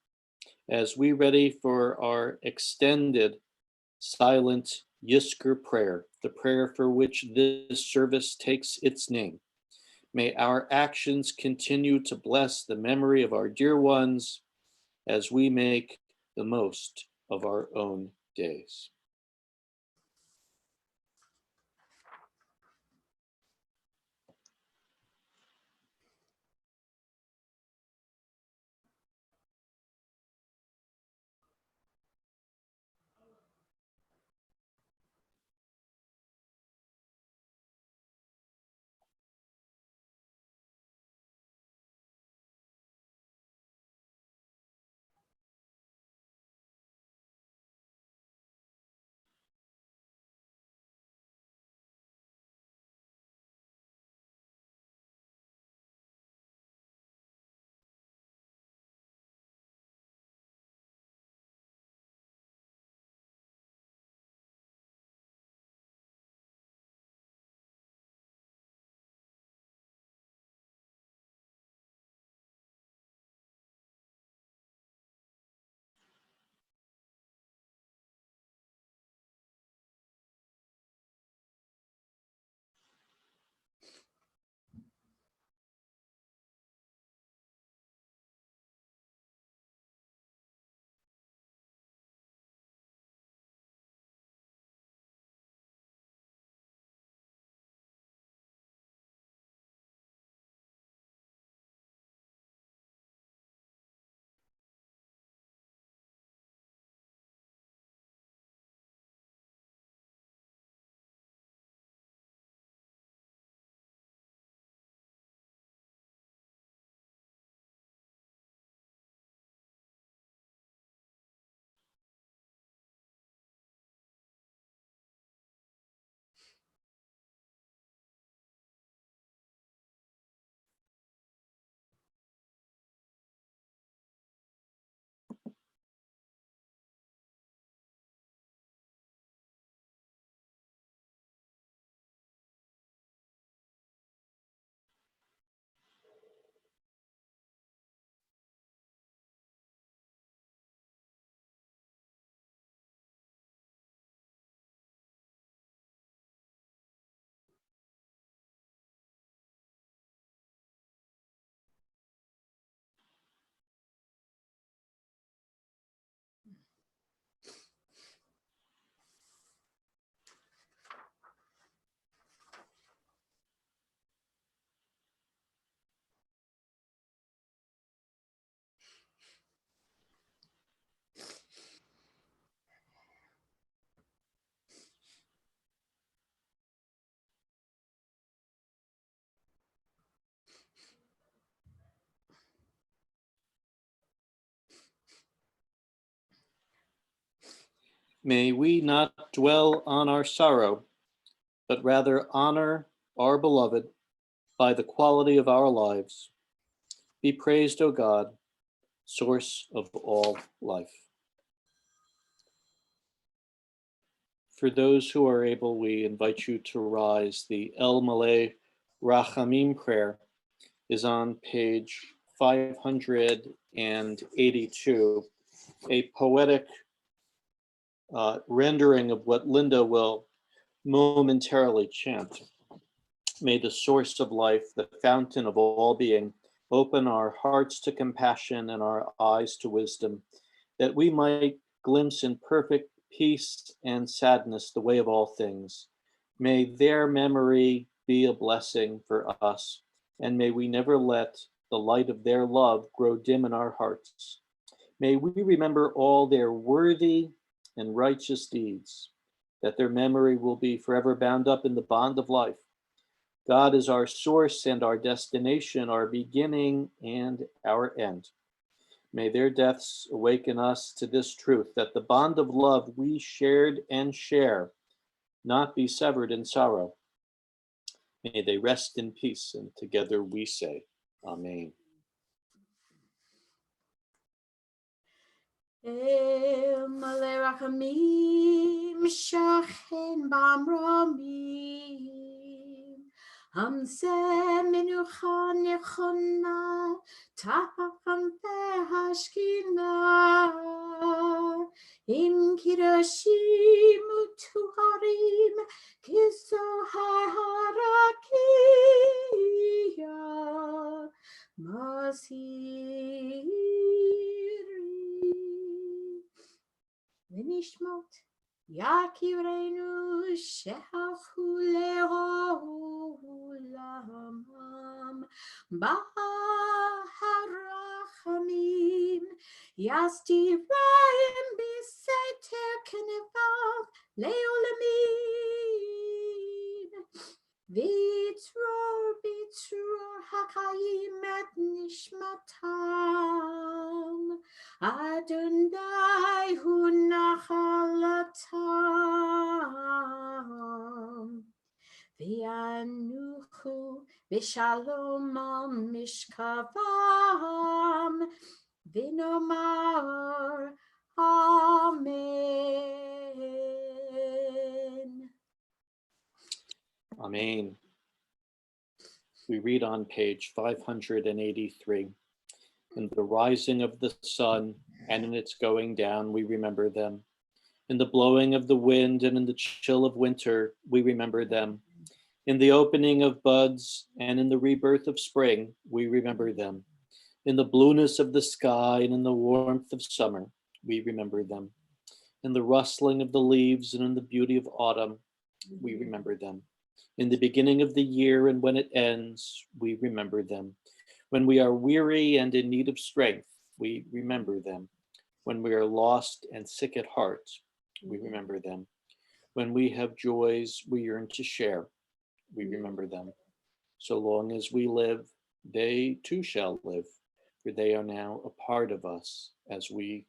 As we ready for our extended silent Yizkor prayer, the prayer for which this service takes its name, may our actions continue to bless the memory of our dear ones as we make the most of our own days. May we not dwell on our sorrow, but rather honor our beloved by the quality of our lives. Be praised, O God, source of all life. For those who are able, we invite you to rise. The El Malay Rachamim prayer is on page 582, a poetic rendering of what Linda will momentarily chant. May the source of life, the fountain of all being, open our hearts to compassion and our eyes to wisdom, that we might glimpse in perfect peace and sadness the way of all things. May their memory be a blessing for us, and may we never let the light of their love grow dim in our hearts. May we remember all their worthy and righteous deeds, that their memory will be forever bound up in the bond of life. God is our source and our destination, our beginning and our end. May their deaths awaken us to this truth, that the bond of love we shared and share not be severed in sorrow. May they rest in peace, and together we say, Amen. מלא רחמים שכן במרומים, המזה מנוחה נכונה תחת והשכינה, עם קידושים וטהרים כזוהר הרקיע, מזהירים ונשמות יקירנו שהלכו לעולמם ברחמים, יסתירם בסתר כנפיו לעולמים, ויצרור החיים את נשמתם, אדוני הוא נחלתם, וינוחו בשלום על משכבם, ונאמר אמן. Amen. We read on page 583. In the rising of the sun and in its going down, we remember them. In the blowing of the wind and in the chill of winter, we remember them. In the opening of buds and in the rebirth of spring, we remember them. In the blueness of the sky and in the warmth of summer, we remember them. In the rustling of the leaves and in the beauty of autumn, we remember them. In the beginning of the year and when it ends, we remember them. When we are weary and in need of strength, we remember them. When we are lost and sick at heart, we remember them. When we have joys we yearn to share, we remember them. So long as we live, they too shall live, for they are now a part of us as we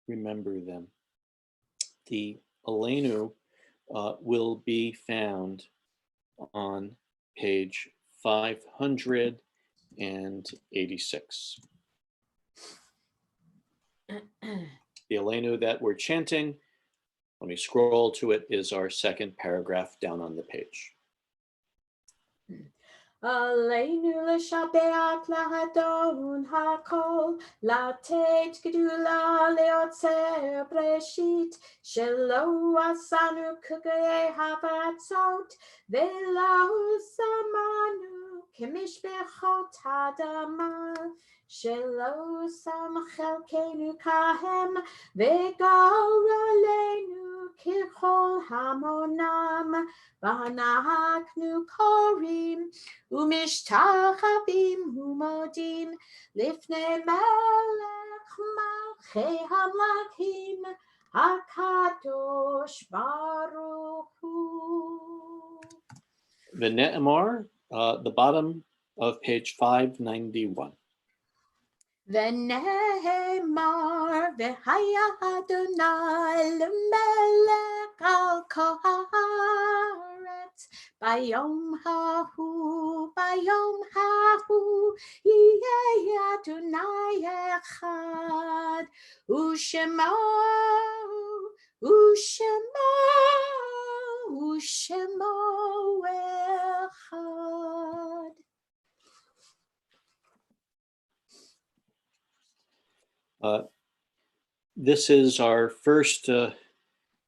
remember them. The Aleinu will be found on page 586. The Aleinu that we're chanting, let me scroll to it, is our second paragraph down on the page. עלינו לשבח לאדון הכל, לתת גדולה ליוצר בראשית, שלא עשנו כגויי הארצות, ולא שמנו כמשפחות האדמה, שלא שם חלקנו כהם, וגורלנו ככל המונם, ואנחנו קוראים ומשתחווים ומודים לפני מלך מלכי המלכים, הקדוש ברוך הוא. V'ne'emar, the bottom of page 591. ונאמר והיה אדוני למלך על כל הארץ ביום ההוא יהיה אדוני אחד ושמו אחד. This is our first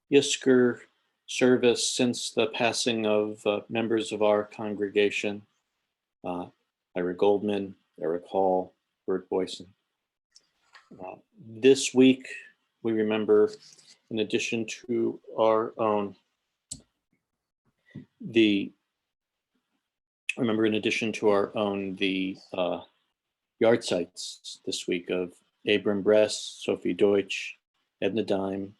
Yizkor service since the passing of members of our congregation, Ira Goldman, Eric Hall, Bert Boyson. This week, we remember, in addition to our own, the yard sites this week of Abram Bress, Sophie Deutsch, Edna Dime,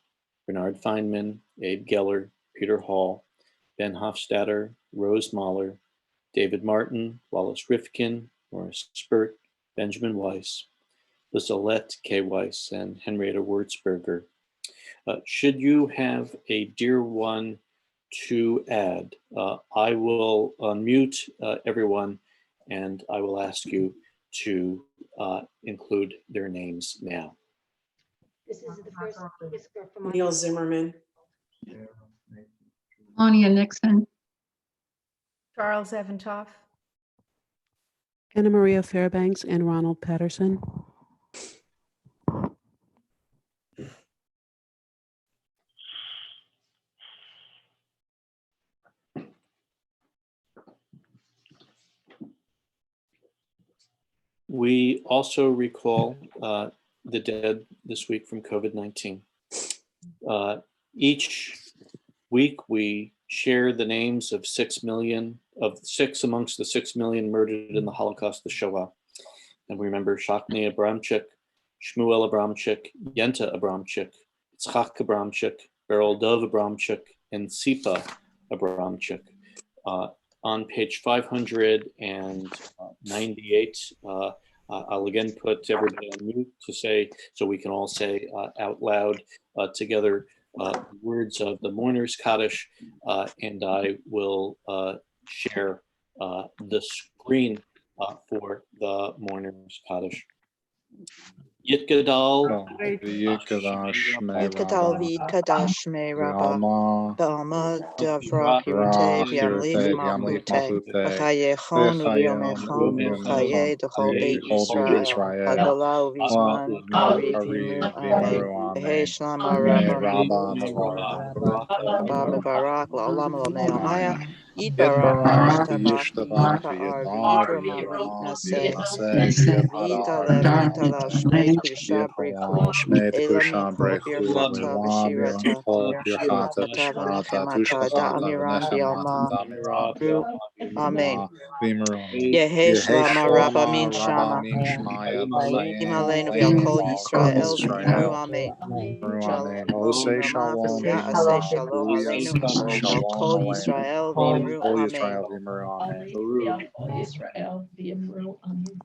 Bernard Feynman, Abe Geller, Peter Hall, Ben Hofstadter, Rose Mahler, David Martin, Wallace Rifkin, Morris Spurt, Benjamin Weiss, Lizalette K. Weiss, and Henrietta Wurzberger. Should you have a dear one to add, I will unmute everyone and I will ask you to include their names now. This is the first Yizkor from Neil Zimmerman. Monia Nixon. Charles Eventoff. Anna Maria Fairbanks and Ronald Patterson. We also recall the dead this week from COVID-19. Each week we share the names of 6 amongst the 6 million murdered in the Holocaust, the Shoah. And we remember Shachni Abramchik, Shmuel Abramchik, Yenta Abramchik, Yitzchak Abramchik, Beryl Dov Abramchik, and Sipa Abramchik. On page 598, I'll again put everybody on mute to say, so we can all say out loud together the words of the Mourner's Kaddish, and I will share the screen for the Mourner's Kaddish. Yitgadal Yitgadal v'yitkadash shmei Rabbah b'alma davra pirutei v'yamlich malchutei v'chayechon u'v'yomechon v'chayei d'chol beit Yisrael hagola u'v'zman hariv yimru amen v'hei shlama Rabba mevarak la'olam l'amei amaya yitbarach v'yishtabach v'yishtar v'yitro v'yitnaseh v'yitala shmei kudusha brechu elam mikol birchata v'shirata v'shirata v'nechemata da'amiram b'yalma ru amen Yehi shlama Rabba min shama Imaleinu v'yal kol Yisrael v'yimru amen Shalom Rama v'ya'aseh shalom aleinu v'yal kol Yisrael v'yimru amen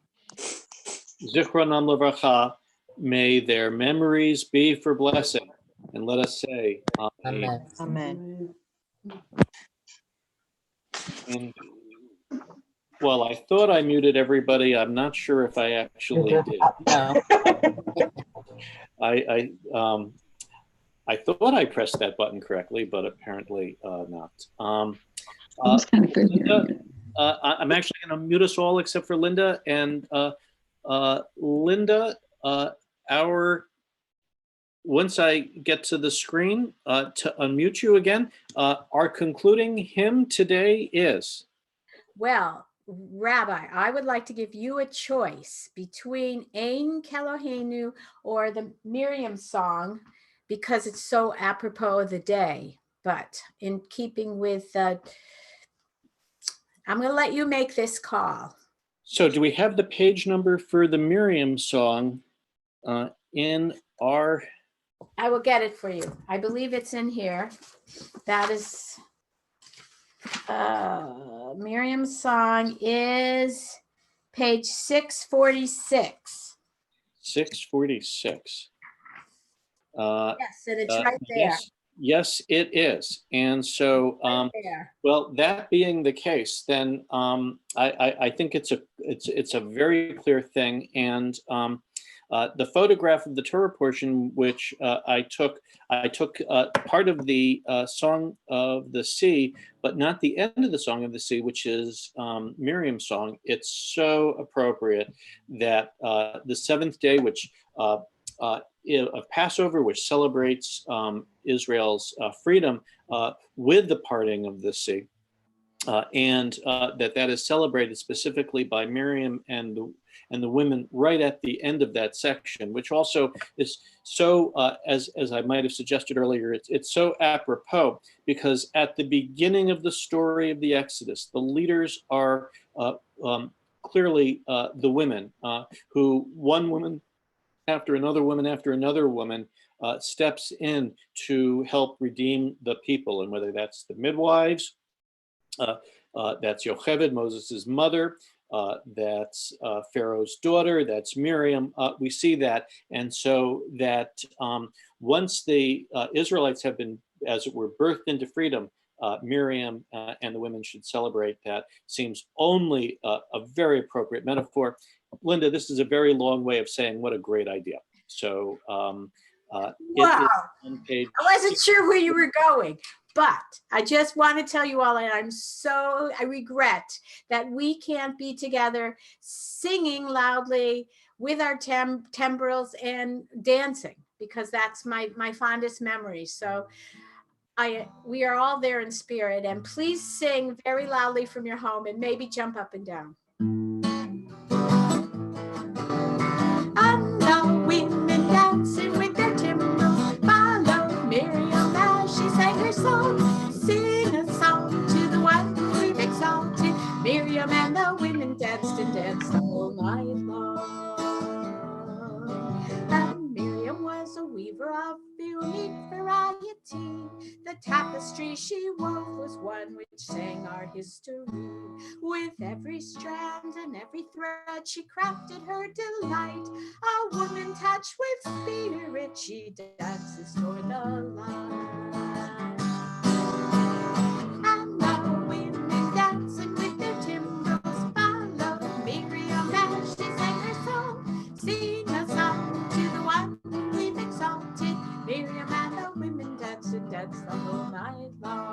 Zichronam Levracha, may their memories be for blessing. And let us say, Amen. Amen. And, well, I thought I muted everybody. I'm not sure if I actually did. I thought I pressed that button correctly, but apparently not. Linda, I'm actually going to mute us all except for Linda. And Linda, once I get to the screen to unmute you again, our concluding hymn today is? Well, Rabbi, I would like to give you a choice between Ein Kelohenu or the Miriam song, because it's so apropos of the day. But in keeping with, I'm going to let you make this call. So do we have the page number for the Miriam song in our... I will get it for you. I believe it's in here. That is... Miriam's song is page 646. 646. Yes, and it's right there. Yes, it is. And so, Right there. well, that being the case, then I think it's a very clear thing. And the photograph of the Torah portion, which I took part of the Song of the Sea, but not the end of the Song of the Sea, which is Miriam's song. It's so appropriate that the seventh day, which of Passover, which celebrates Israel's freedom with the parting of the sea, and that is celebrated specifically by Miriam and the women right at the end of that section, which also is so, as I might have suggested earlier, it's so apropos because at the beginning of the story of the Exodus, the leaders are clearly the women, who one woman after another woman after another woman steps in to help redeem the people. And whether that's the midwives, that's Yocheved, Moses' mother, that's Pharaoh's daughter, that's Miriam, we see that. And so that once the Israelites have been, as it were, birthed into freedom, Miriam and the women should celebrate that. Seems only a very appropriate metaphor. Linda, this is a very long way of saying what a great idea. So Wow. on page I wasn't sure where you were going, but I just want to tell you all that I regret that we can't be together singing loudly with our timbrels and dancing, because that's my fondest memory. So we are all there in spirit, and please sing very loudly from your home and maybe jump up and down. And the women dancing with their timbrels followed Miriam as she sang her song. Sing a song to the one we've exalted. Miriam and the women danced and danced the whole night long. And Miriam was a weaver of unique variety. The tapestry she wove was one which sang our history. With every strand and every thread she crafted her delight. A woman touched with spirit, she dances toward the light. And the women dancing with their timbrels followed Miriam as she sang her song. Sing a song to the one we've exalted. Miriam and the women danced and danced the whole night long.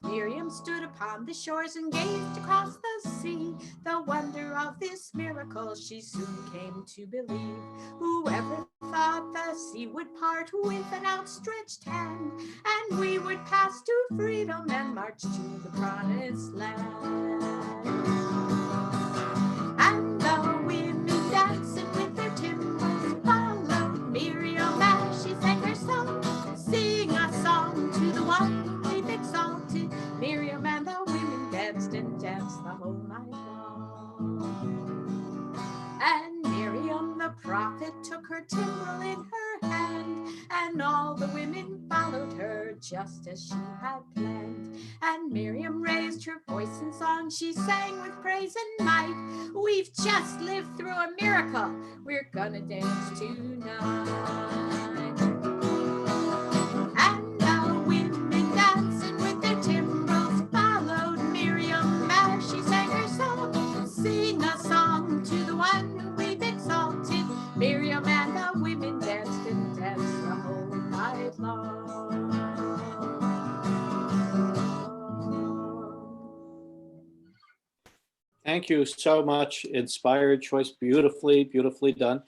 Miriam stood upon the shores and gazed across the sea. The wonder of this miracle she soon came to believe. Whoever thought the sea would part with an outstretched hand, and we would pass to freedom and march to the promised land. And the women dancing with their timbrels followed Miriam as she sang her song. Sing a song to the one we've exalted. Miriam and the women danced and danced the whole night long. And Miriam the prophet took her timbrel in her hand, and all the women followed her just as she had planned. And Miriam raised her voice in song, she sang with praise and might. We've just lived through a miracle, we're gonna dance tonight. And the women dancing with their timbrels followed Miriam as she sang her song. Sing a song to the one we've exalted. Miriam and the women danced and danced the whole night long. Thank you so much. Inspired choice, beautifully done.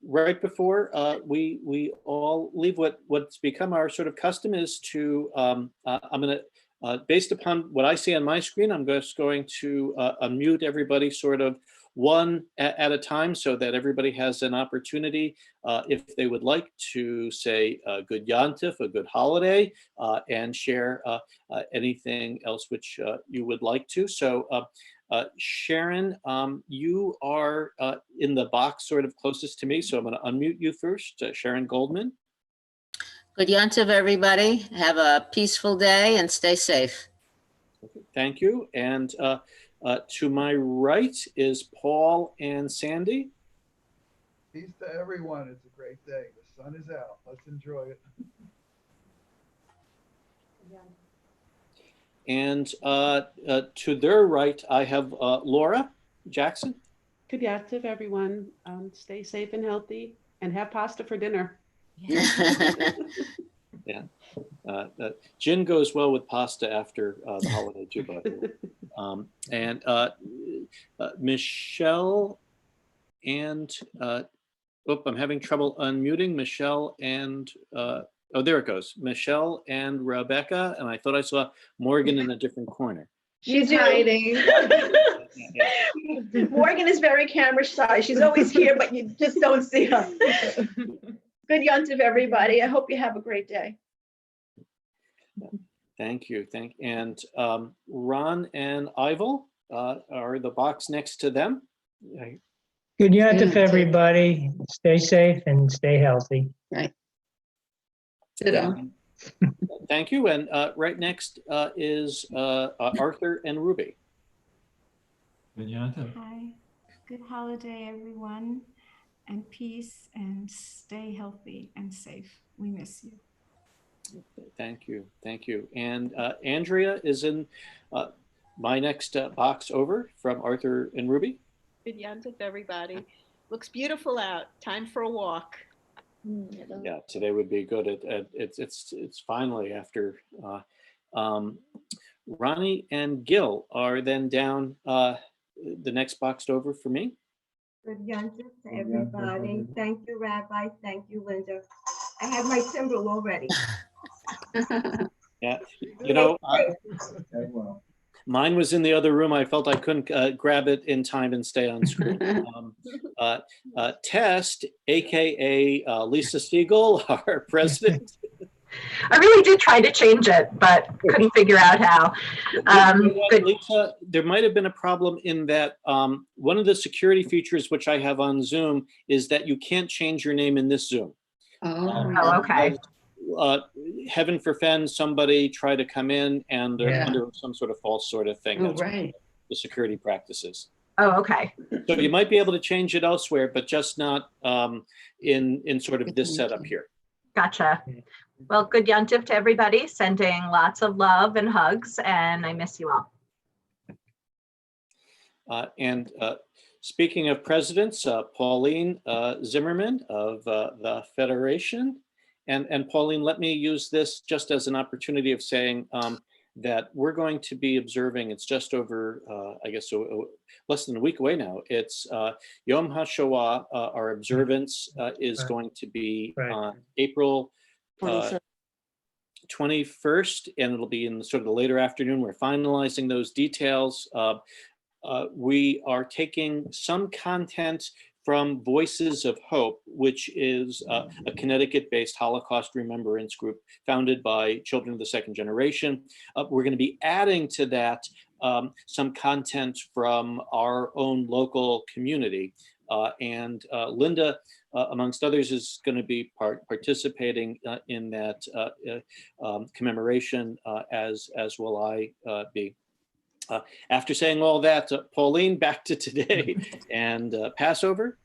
Right before we all leave, what's become our sort of custom is to I'm going to based upon what I see on my screen, I'm just going to unmute everybody sort of one at a time so that everybody has an opportunity, if they would like, to say a good Yontif, a good holiday, and share anything else which you would like to. So Sharon, you are in the box sort of closest to me, so I'm going to unmute you first. Sharon Goldman. Good Yontiv, everybody. Have a peaceful day and stay safe. Thank you. And to my right is Paul and Sandy. Peace to everyone. It's a great day. The sun is out. Let's enjoy it. And to their right, I have Laura Jackson. Good Yativ, everyone. Stay safe and healthy and have pasta for dinner. Yeah. Gin goes well with pasta after the holiday too, and Michelle and I'm having trouble unmuting Michelle and oh, there it goes. Michelle and Rebecca, and I thought I saw Morgan in a different corner. She's hiding. Morgan is very camera shy. She's always here, but you just don't see her. Good yontif, everybody. I hope you have a great day. Thank you. And Ron and Ivel are the box next to them. Good yontif, everybody. Stay safe and stay healthy. Right. Thank you. And right next is Arthur and Ruby. Good yontif. Hi. Good holiday, everyone, and peace, and stay healthy and safe. We miss you. Thank you. And Andrea is in my next box over from Arthur and Ruby. Good yontif, everybody. Looks beautiful out. Time for a walk. Yeah, today would be good. It's finally after Ronnie and Gil are then down the next boxed over for me. Good yontif to everybody. Thank you, Rabbi. Thank you, Linda. I have my symbol already. Yeah, you know, mine was in the other room. I felt I couldn't grab it in time and stay on screen. Test, AKA Lisa Siegel, our president. I really did try to change it, but couldn't figure out how. Lisa, there might have been a problem in that one of the security features which I have on Zoom is that you can't change your name in this Zoom. Okay. Heaven forfend somebody try to come in and under some sort of false sort of thing. That's right. The security practices. Oh, okay. So you might be able to change it elsewhere, but just not in sort of this setup here. Gotcha. Well, good yontif to everybody. Sending lots of love and hugs, and I miss you all. And speaking of presidents, Pauline Zimmerman of the Federation. And Pauline, let me use this just as an opportunity of saying that we're going to be observing, it's just over, I guess, less than a week away now. It's Yom HaShoah. Our observance is going to be on April 21st, and it'll be in sort of the later afternoon. We're finalizing those details. We are taking some content from Voices of Hope, which is a Connecticut-based Holocaust remembrance group founded by children of the second generation. We're going to be adding to that some content from our own local community. And Linda, amongst others, is going to be participating in that commemoration, as will I be. After saying all that, Pauline, back to today and Passover.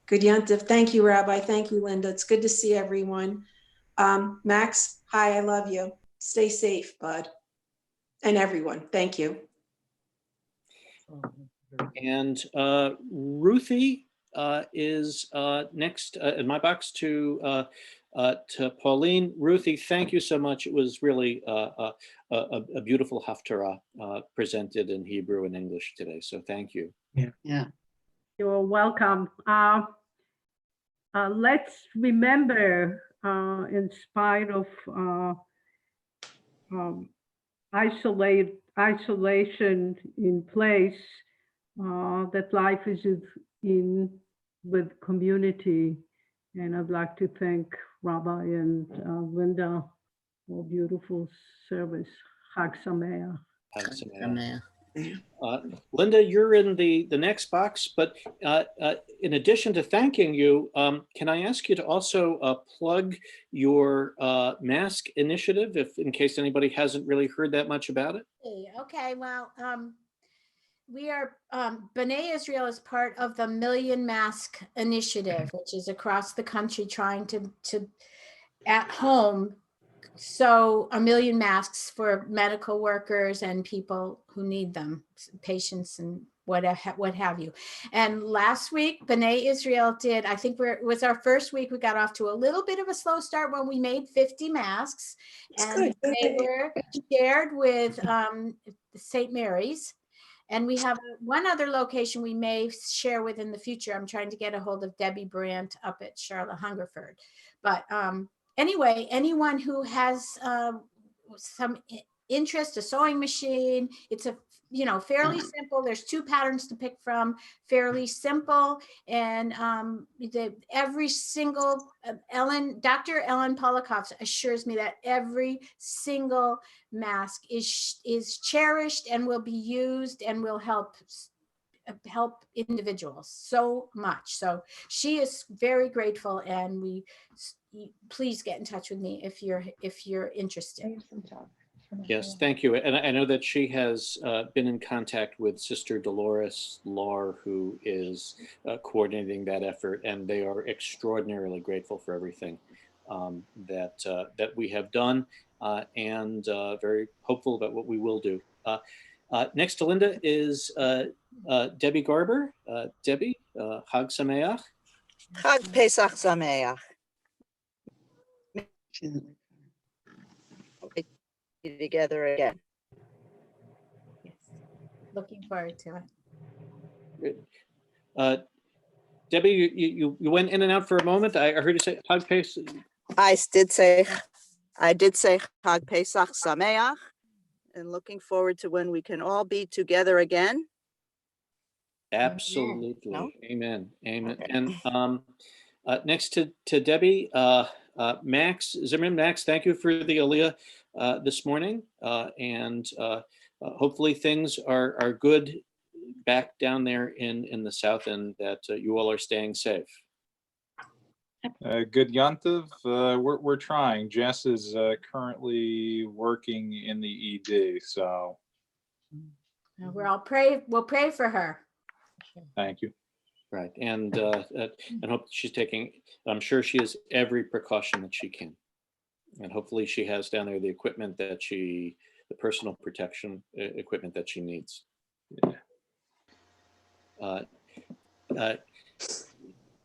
Good yontif. Thank you, Rabbi. Thank you, Linda. It's good to see everyone. Max, hi, I love you. Stay safe, bud. And everyone, thank you. And Ruthie is next in my box to Pauline. Ruthie, thank you so much. It was really a beautiful haftarah presented in Hebrew and English today. So thank you. Yeah. You're welcome. Let's remember, in spite of isolation in place, that life is in with community. And I'd like to thank Rabbi and Linda for beautiful service. Chag Sameach. Chag Sameach. Linda, you're in the next box, but in addition to thanking you, can I ask you to also plug your mask initiative, if in case anybody hasn't really heard that much about it? Okay, well, we are, B'nai Israel is part of the Million Mask Initiative, which is across the country trying to at home sew 1 million masks for medical workers and people who need them, patients and what have you. And last week, B'nai Israel did, I think it was our first week, we got off to a little bit of a slow start when we made 50 masks. And they were shared with St. Mary's. And we have one other location we may share with in the future. I'm trying to get a hold of Debbie Brandt up at Charlotte Hungerford. But anyway, anyone who has some interest, a sewing machine, it's a, fairly simple. There's 2 patterns to pick from, fairly simple. And every single, Dr. Ellen Polikoff assures me that every single mask is cherished and will be used and will help individuals so much. So she is very grateful, and please get in touch with me if you're interested. Yes, thank you. And I know that she has been in contact with Sister Dolores Lahr, who is coordinating that effort, and they are extraordinarily grateful for everything that we have done, and very hopeful about what we will do. Next to Linda is Debbie Garber. Debbie, Chag Sameach. Chag Pesach Sameach. Together again. Yes, looking forward to it. Debbie, you went in and out for a moment. I heard you say Chag Pesach. I did say Chag Pesach Sameach, and looking forward to when we can all be together again. Absolutely. No? Amen. Amen. Okay. And next to Debbie, Max Zimmerman. Max, thank you for the Aliyah this morning. And hopefully things are good back down there in the South, and that you all are staying safe. Good Yontiv. We're trying. Jess is currently working in the ED, so We'll pray for her. thank you. Right, and hope she's taking. I'm sure she has every precaution that she can, and hopefully she has down there the equipment that the personal protection equipment that she needs.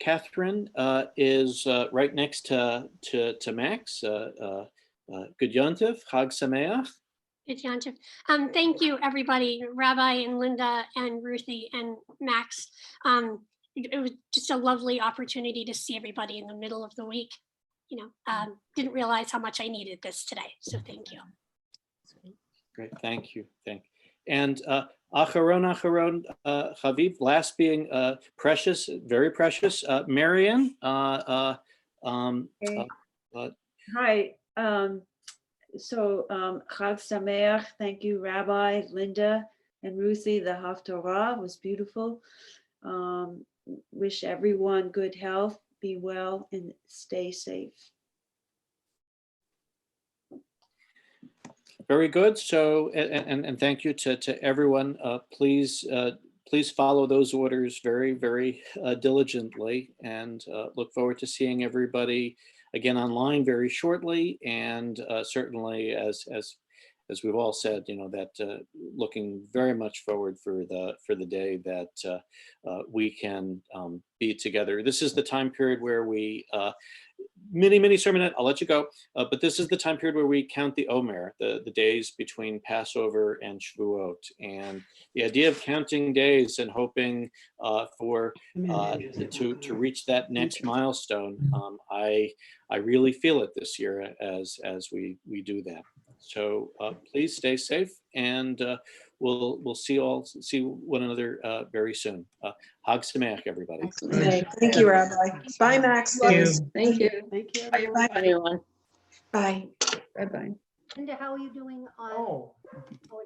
Catherine is right next to Max. Good Yontiv, Chag Sameach. Good Yontif. Thank you, everybody, Rabbi and Linda and Ruthie and Max. It was just a lovely opportunity to see everybody in the middle of the week. Didn't realize how much I needed this today. So thank you. Great, thank you. And Acharon, Chaviv, last being precious, very precious, Marianne. Hi. Chag Sameach, thank you, Rabbi, Linda, and Ruthie. The Haftorah was beautiful. Wish everyone good health, be well, and stay safe. Very good. So, and thank you to everyone. Please follow those orders very, very diligently, and look forward to seeing everybody again online very shortly. And certainly, as we've all said, that looking very much forward for the day that we can be together. This is the time period where we mini sermonette, I'll let you go. But this is the time period where we count the Omer, the days between Passover and Shavuot. And the idea of counting days and hoping to reach that next milestone, I really feel it this year as we do that. So please stay safe, and we'll see one another very soon. Chag Sameach, everybody. Thank you, Rabbi. Bye, Max. Thank you. Thank you. Bye, Everyone. Bye. Bye-bye. Linda, how are you doing on?